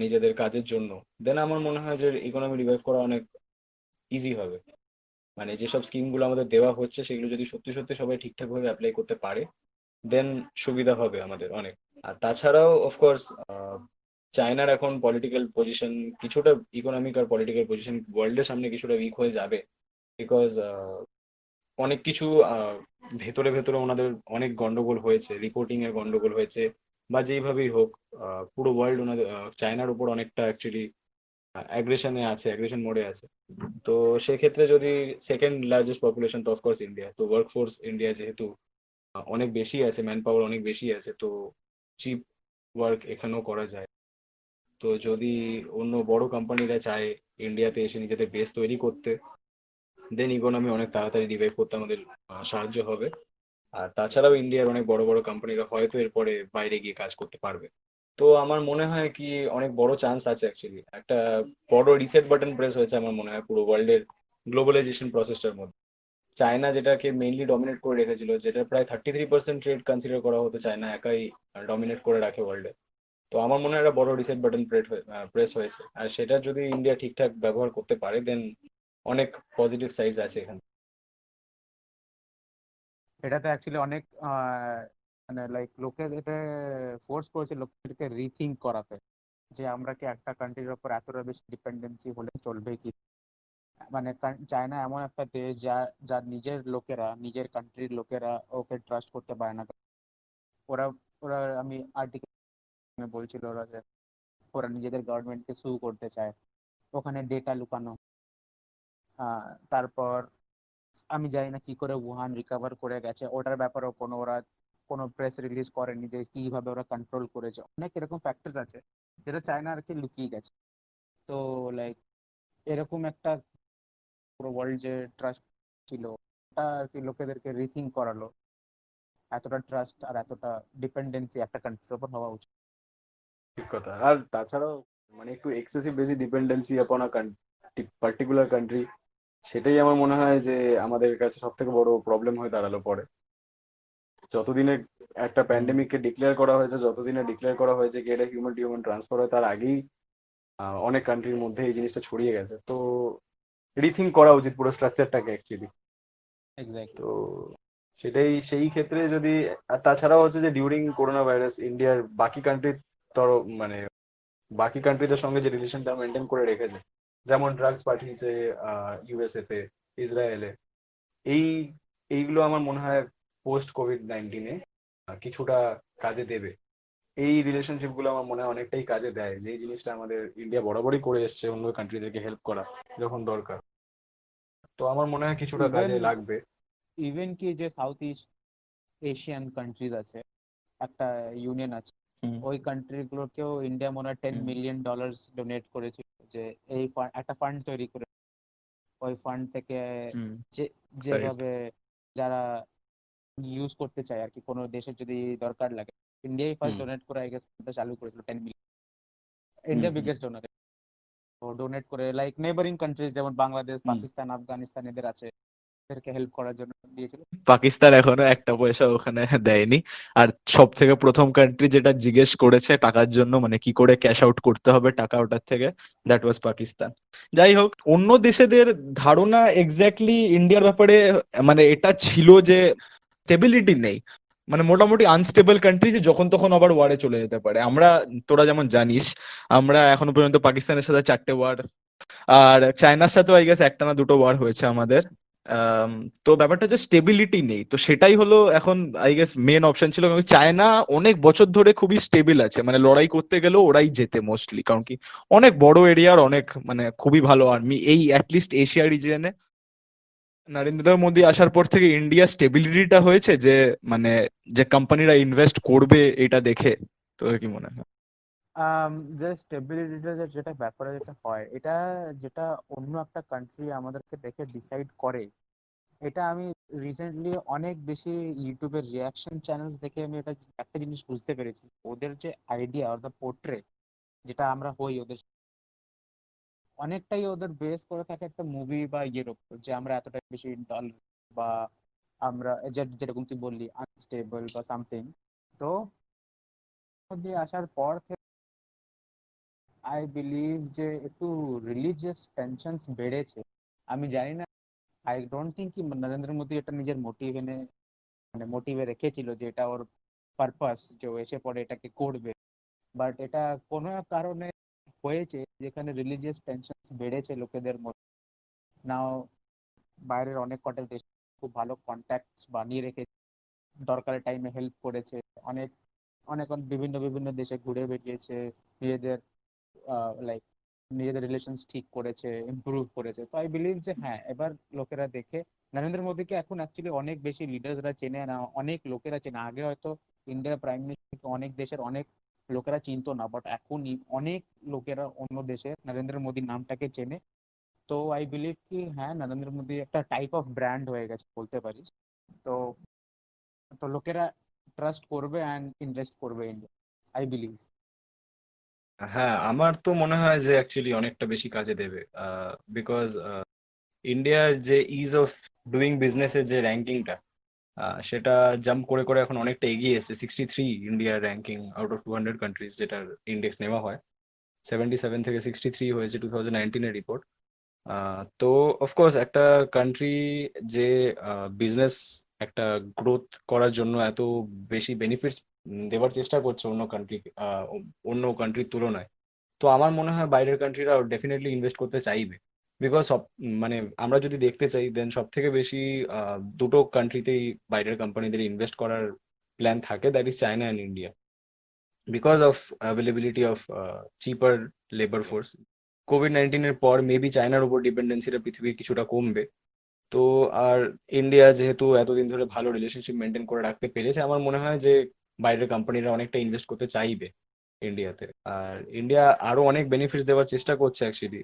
নিজেদের কাজের জন্য, দেন আমার মনে হয় যে ইকোনমি রিভাইভ করা অনেক ইজি হবে। মানে যেসব স্কিমগুলো আমাদের দেওয়া হচ্ছে সেগুলো যদি সত্যি সত্যি সবাই ঠিকঠাক ভাবে অ্যাপ্লাই করতে পারে, দেন সুবিধা হবে আমাদের অনেক। আর তাছাড়াও অফকোর্স চায়নার এখন পলিটিক্যাল পজিশন কিছুটা, ইকোনমিক আর পলিটিক্যাল পজিশন ওয়ার্ল্ডের সামনে কিছুটা উইক হয়ে যাবে, বিকজ অনেক কিছু ভেতরে ভেতরে ওনাদের অনেক গন্ডগোল হয়েছে, রিপোর্টিং এর গন্ডগোল হয়েছে, বা যেইভাবেই হোক পুরো ওয়ার্ল্ড ওনাদের চায়নার উপর অনেকটা অ্যাকচুয়ালি অ্যাগ্রেশন মোডে আছে। তো সেক্ষেত্রে যদি সেকেন্ড লার্জেস্ট পপুলেশন তো অফকোর্স ইন্ডিয়া, তো ওয়ার্কফোর্স ইন্ডিয়া যেহেতু অনেক বেশি আছে, ম্যান পাওয়ার অনেক বেশি আছে, তো চিপ ওয়ার্ক এখানেও করা যায়। তো যদি অন্য বড় কোম্পানিরা চায় ইন্ডিয়াতে এসে নিজেদের বেস তৈরি করতে, দেন ইকোনমি অনেক তাড়াতাড়ি রিভাইভ করতে আমাদের সাহায্য হবে। আর তাছাড়াও ইন্ডিয়ার অনেক বড় বড় কোম্পানিরা হয়তো এরপরে বাইরে গিয়ে কাজ করতে পারবে। তো আমার মনে হয় কি অনেক বড় চান্স আছে অ্যাকচুয়ালি, একটা বড় রিসেট বাটন প্রেস হয়েছে আমার মনে হয় পুরো ওয়ার্ল্ডের গ্লোবালাইজেশন প্রসেসটার মধ্যে। চায়না যেটাকে মেইনলি ডমিনেট করে রেখেছিল, যেটা প্রায় 33% ট্রেড কনসিডার করা হতো, চায়না একাই ডমিনেট করে রাখে ওয়ার্ল্ডে। তো আমার মনে হয় একটা বড় রিসেট বাটন প্রেস হয়েছে, আর সেটা যদি ইন্ডিয়া ঠিকঠাক ব্যবহার করতে পারে দেন অনেক পজিটিভ সাইডস আছে এখানে। এটাতে অ্যাকচুয়ালি অনেক মানে লাইক লোকের এটা ফোর্স করেছে লোকদেরকে রিথিঙ্ক করাতে, যে আমরা কি একটা কান্ট্রির উপর এতটা বেশি ডিপেন্ডেন্সি হলে চলবে কি। মানে চায়না এমন একটা দেশ যার নিজের লোকেরা, নিজের কান্ট্রির লোকেরা ওকে ট্রাস্ট করতে পারে না। ওরা ওরা আমি আর্টিকেল বলছিল ওরা যে ওরা নিজেদের গভর্নমেন্টকে সু করতে চায়, ওখানে ডেটা লুকানো। তারপর আমি জানি না কি করে উহান রিকভার করে গেছে, ওটার ব্যাপারেও কোনো প্রেস রিলিজ করেনি যে কিভাবে ওরা কন্ট্রোল করেছে। অনেক এরকম ফ্যাক্টরস আছে যেটা চায়না আর কি লুকিয়ে গেছে। তো লাইক এরকম একটা পুরো ওয়ার্ল্ড যে ট্রাস্ট ছিল ওটা আর কি লোকেদেরকে রিথিঙ্ক করালো, এতটা ট্রাস্ট আর এতটা ডিপেন্ডেন্সি একটা কান্ট্রির উপর হওয়া উচিত। ঠিক কথা। আর তাছাড়াও মানে একটু এক্সেসিভ বেশি ডিপেন্ডেন্সি আপন আ পার্টিকুলার কান্ট্রি, সেটাই আমার মনে হয় যে আমাদের কাছে সব থেকে বড় প্রবলেম হয়ে দাঁড়ালো পরে। যতদিনে একটা প্যান্ডেমিককে ডিক্লেয়ার করা হয়েছে, যতদিনে ডিক্লেয়ার করা হয়েছে কি এটা হিউম্যান টু হিউম্যান ট্রান্সফার হয়, তার আগেই অনেক কান্ট্রির মধ্যে এই জিনিসটা ছড়িয়ে গেছে। তো রিথিঙ্ক করা উচিত পুরো স্ট্রাকচারটাকে অ্যাকচুয়ালি। এক্স্যাক্টলি। তো সেটাই, সেই ক্ষেত্রে যদি, আর তাছাড়াও হচ্ছে যে ডিউরিং করোনা ভাইরাস ইন্ডিয়ার বাকি কান্ট্রির তর মানে বাকি কান্ট্রিদের সঙ্গে যে রিলেশনটা মেনটেন করে রেখেছে, যেমন ড্রাগস পাঠিয়েছে ইউএসএ তে, ইসরায়েলে, এই এইগুলো আমার মনে হয় পোস্ট কোভিড-19 কিছুটা কাজে দেবে। এই রিলেশনশিপ গুলো আমার মনে হয় অনেকটাই কাজে দেয়, যে জিনিসটা আমাদের ইন্ডিয়া বরাবরই করে এসছে, অন্য কান্ট্রিদেরকে হেল্প করা যখন দরকার। তো আমার মনে হয় কিছুটা ইভেন কাজে লাগবে। ইভেন কি যে সাউথ ইস্ট এশিয়ান কান্ট্রিজ আছে, একটা ইউনিয়ন আছে, হুম ওই কান্ট্রি গুলোকেও ইন্ডিয়া মনে হয় $10 মিলিয়ন ডোনেট করেছিল, যে এই একটা ফান্ড তৈরি করে ওই ফান্ড থেকে হুম যে রাইট যেভাবে যারা ইউজ করতে চায় আর কি, কোনো দেশের যদি দরকার লাগে, ইন্ডিয়াই ফার্স্ট হুম ডোনেট করে আই গেস চালু করেছিল 10 মিলিয়ন। হুম ইন্ডিয়া হুম বিগেস্ট ডোনার। তো ডোনেট করে লাইক নেবারিং কান্ট্রিজ যেমন বাংলাদেশ, হুম। পাকিস্তান, আফগানিস্তান এদের আছে, এদেরকে হেল্প করার জন্য দিয়েছিল। পাকিস্তান এখনো একটা পয়সা ওখানে দেয়নি। আর সব থেকে প্রথম কান্ট্রি যেটা জিজ্ঞেস করেছে টাকার জন্য, মানে কি করে ক্যাশ আউট করতে হবে টাকা ওটার থেকে, দ্যাট ওয়াজ পাকিস্তান। যাই হোক, অন্য দেশেদের ধারণা এক্স্যাক্টলি ইন্ডিয়ার ব্যাপারে মানে এটা ছিল যে স্টেবিলিটি নেই, মানে মোটামুটি আনস্টেবল কান্ট্রি, যে যখন তখন আবার ওয়ারে চলে যেতে পারে। আমরা, তোরা যেমন জানিস, আমরা এখনো পর্যন্ত পাকিস্তানের সাথে 4টে ওয়ার, আর চায়নার সাথেও আই গেস একটা না দুটো ওয়ার হয়েছে আমাদের। আম, তো ব্যাপারটা যে স্টেবিলিটি নেই, তো সেটাই হলো এখন আই গেস মেন অপশন ছিল, কারণ কি চায়না অনেক বছর ধরে খুবই স্টেবল আছে, মানে লড়াই করতে গেলেও ওরাই জেতে মোস্টলি, কারণ কি অনেক বড় এরিয়ার অনেক মানে খুবই ভালো আর্মি এই অ্যাটলিস্ট এশিয়া রিজিয়নে। নরেন্দ্র মোদী আসার পর থেকে ইন্ডিয়া স্টেবিলিটিটা হয়েছে যে মানে যে কোম্পানিরা ইনভেস্ট করবে এটা দেখে। তোর কি মনে হয়? যে স্টেবিলিটিটা যেটা ব্যাপারে যেটা হয়, এটা যেটা অন্য একটা কান্ট্রি আমাদেরকে দেখে ডিসাইড করে, এটা আমি রিসেন্টলি অনেক বেশি ইউটিউবের রিয়াকশন চ্যানেলস দেখে আমি এটা একটা জিনিস বুঝতে পেরেছি। ওদের যে আইডিয়া অর দ্য পোর্ট্রে যেটা আমরা হই ওদের, অনেকটাই ওদের বেস করে থাকে একটা মুভি বা ইয়ের উপর, যে আমরা এতটা বেশি ডল বা আমরা যেরকম তুই বললি আনস্টেবল বা সামথিং। তো মধ্যে আসার পর থেকে আই বিলিভ যে একটু রিলিজিয়াস টেনশনস বেড়েছে। আমি জানি না, আই ডোন্ট থিঙ্ক কি নরেন্দ্র মোদী এটা নিজের মোটিভে রেখেছিল যে এটা ওর পারপাস, যে ও এসে পরে এটাকে করবে। বাট এটা কোনো এক কারণে হয়েছে যেখানে রিলিজিয়াস টেনশন বেড়েছে লোকেদের মধ্যে। নাও বাইরের অনেক কটা দেশ খুব ভালো কন্ট্যাক্ট বানিয়ে রেখে দরকারের টাইমে হেল্প করেছে। অনেক অনেক বিভিন্ন বিভিন্ন দেশে ঘুরে বেরিয়েছে, নিজেদের লাইক নিজেদের রিলেশনস ঠিক করেছে, ইমপ্রুভ করেছে। তো আই বিলিভ যে হ্যাঁ, এবার লোকেরা দেখে নরেন্দ্র মোদীকে এখন অ্যাকচুয়ালি অনেক বেশি লিডার্সরা চেনে না, অনেক লোকেরা চেনে। আগে হয়তো ইন্ডিয়ার প্রাইম মিনিস্টারকে অনেক দেশের অনেক লোকেরা চিনতো না, বাট এখন অনেক লোকেরা অন্য দেশে নরেন্দ্র মোদীর নামটাকে চেনে। তো আই বিলিভ কি হ্যাঁ, নরেন্দ্র মোদী একটা টাইপ অফ ব্র্যান্ড হয়ে গেছে বলতে পারিস। তো তো লোকেরা ট্রাস্ট করবে অ্যান্ড ইনভেস্ট করবে ইন্ডিয়া, আই বিলিভ। হ্যাঁ, আমার তো মনে হয় যে অ্যাকচুয়ালি অনেকটা বেশি কাজে দেবে, বিকজ ইন্ডিয়ার যে ইজ অফ ডুইং বিজনেসের যে র্যাঙ্কিংটা, সেটা জাম্প করে করে এখন অনেকটা এগিয়ে এসেছে। 63 ইন্ডিয়ার র্যাঙ্কিং আউট অফ 200 কান্ট্রিজ, যেটার ইন্ডেক্স নেওয়া হয়। 77 থেকে 63 হয়েছে 2019 রিপোর্ট। তো অফকোর্স একটা কান্ট্রি যে বিজনেস একটা গ্রোথ করার জন্য এত বেশি বেনিফিটস দেওয়ার চেষ্টা করছে অন্য কান্ট্রির তুলনায়, তো আমার মনে হয় বাইরের কান্ট্রিরা ডেফিনেটলি ইনভেস্ট করতে চাইবে। বিকজ সব মানে আমরা যদি দেখতে চাই, দেন সব থেকে বেশি দুটো কান্ট্রিতেই বাইরের কোম্পানিদের ইনভেস্ট করার প্ল্যান থাকে, that is China and India, because of availability of cheaper labour force. COVID-19 পর মেবি চায়নার উপর ডিপেন্ডেন্সিটা পৃথিবীর কিছুটা কমবে। তো আর ইন্ডিয়া যেহেতু এতদিন ধরে ভালো রিলেশনশিপ মেনটেন করে রাখতে পেরেছে, আমার মনে হয় যে বাইরের কোম্পানিরা অনেকটা ইনভেস্ট করতে চাইবে ইন্ডিয়াতে। আর ইন্ডিয়া আরো অনেক বেনিফিটস দেওয়ার চেষ্টা করছে অ্যাকচুয়ালি,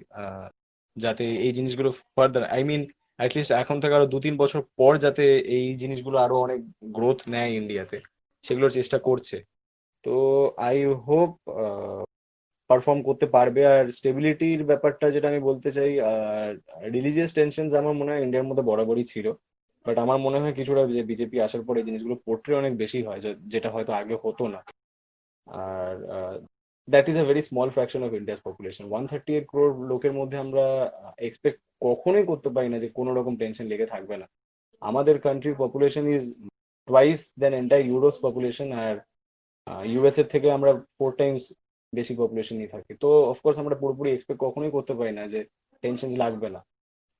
যাতে এই জিনিসগুলো ফার্দার, আই মিন অ্যাটলিস্ট এখন থেকে আরো 2-3 বছর পর যাতে এই জিনিসগুলো আরো অনেক গ্রোথ নেয় ইন্ডিয়াতে, সেগুলোর চেষ্টা করছে। তো আই হোপ পারফর্ম করতে পারবে। আর স্টেবিলিটির ব্যাপারটা যেটা আমি বলতে চাই, আর রিলিজিয়াস টেনশন আমার মনে হয় ইন্ডিয়ার মধ্যে বরাবরই ছিল, বাট আমার মনে হয় কিছুটা যে বিজেপি আসার পরে এই জিনিসগুলো পোর্ট্রে অনেক বেশি হয়, যেটা হয়তো আগে হতো না। আর that is a very small fraction of India's population. 138 crore লোকের মধ্যে আমরা এক্সপেক্ট কখনোই করতে পারি না যে কোনো রকম টেনশন লেগে থাকবে না। আমাদের কান্ট্রির population is twice then entire Europe's population, আর ইউএস এর থেকে আমরা 4 times বেশি পপুলেশন নিয়ে থাকি। তো অফকোর্স আমরা পুরোপুরি এক্সপেক্ট কখনোই করতে পারি না যে টেনশন লাগবে না।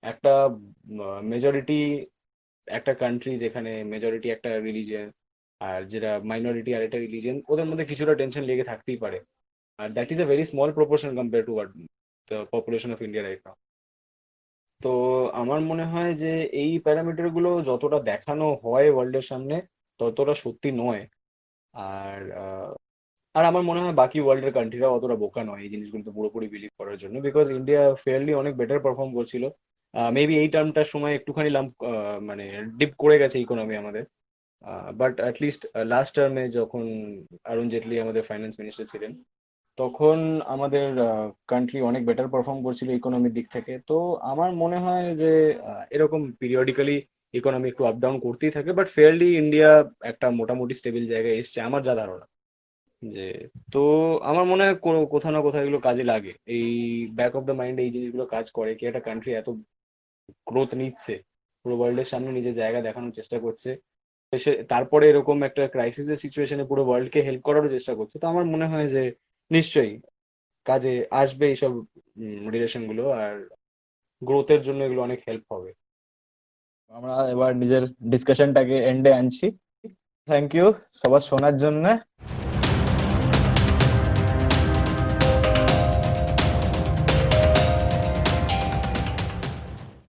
একটা মেজরিটি, একটা কান্ট্রি যেখানে মেজরিটি একটা রিলিজিয়ন আর যেটা মাইনরিটি আর একটা রিলিজিয়ন, ওদের মধ্যে কিছুটা টেনশন লেগে থাকতেই পারে। আর that is a very small proportion compare to the population of India right now. তো আমার মনে হয় যে এই প্যারামিটার গুলো যতটা দেখানো হয় ওয়ার্ল্ডের সামনে, ততটা সত্যি নয়। আর আর আমার মনে হয় বাকি ওয়ার্ল্ডের কান্ট্রিরা অতটা বোকা নয় এই জিনিসগুলোতে পুরোপুরি বিলিভ করার জন্য, বিকজ ইন্ডিয়া ফেয়ারলি অনেক বেটার পারফর্ম করছিল। মেবি এই টার্মটার সময় একটুখানি মানে ডিপ করে গেছে ইকোনমি আমাদের, বাট অ্যাটলিস্ট লাস্ট টার্মে যখন অরুণ জেটলি আমাদের ফাইন্যান্স মিনিস্টার ছিলেন, তখন আমাদের কান্ট্রি অনেক বেটার পারফর্ম করছিল ইকোনমির দিক থেকে। তো আমার মনে হয় যে এরকম পিরিয়ডিক্যালি ইকোনমি একটু আপ ডাউন করতেই থাকে, বাট ফেয়ারলি ইন্ডিয়া একটা মোটামুটি স্টেবল জায়গায় এসছে আমার যা ধারণা। যে তো আমার মনে হয় কোথাও না কোথাও এগুলো কাজে লাগে, এই ব্যাক অফ দ্য মাইন্ড এই জিনিসগুলো কাজ করে কি একটা কান্ট্রি এত গ্রোথ নিচ্ছে, পুরো ওয়ার্ল্ডের সামনে নিজের জায়গা দেখানোর চেষ্টা করছে, তারপরে এরকম একটা ক্রাইসিসের সিচুয়েশনে পুরো ওয়ার্ল্ডকে হেল্প করারও চেষ্টা করছে। তো আমার মনে হয় যে নিশ্চয়ই কাজে আসবে এইসব রিলেশন গুলো, আর গ্রোথের জন্য এগুলো অনেক হেল্প হবে। আমরা এবার নিজের ডিসকাশনটাকে এন্ডে আনছি। থ্যাংক ইউ সবার শোনার জন্য।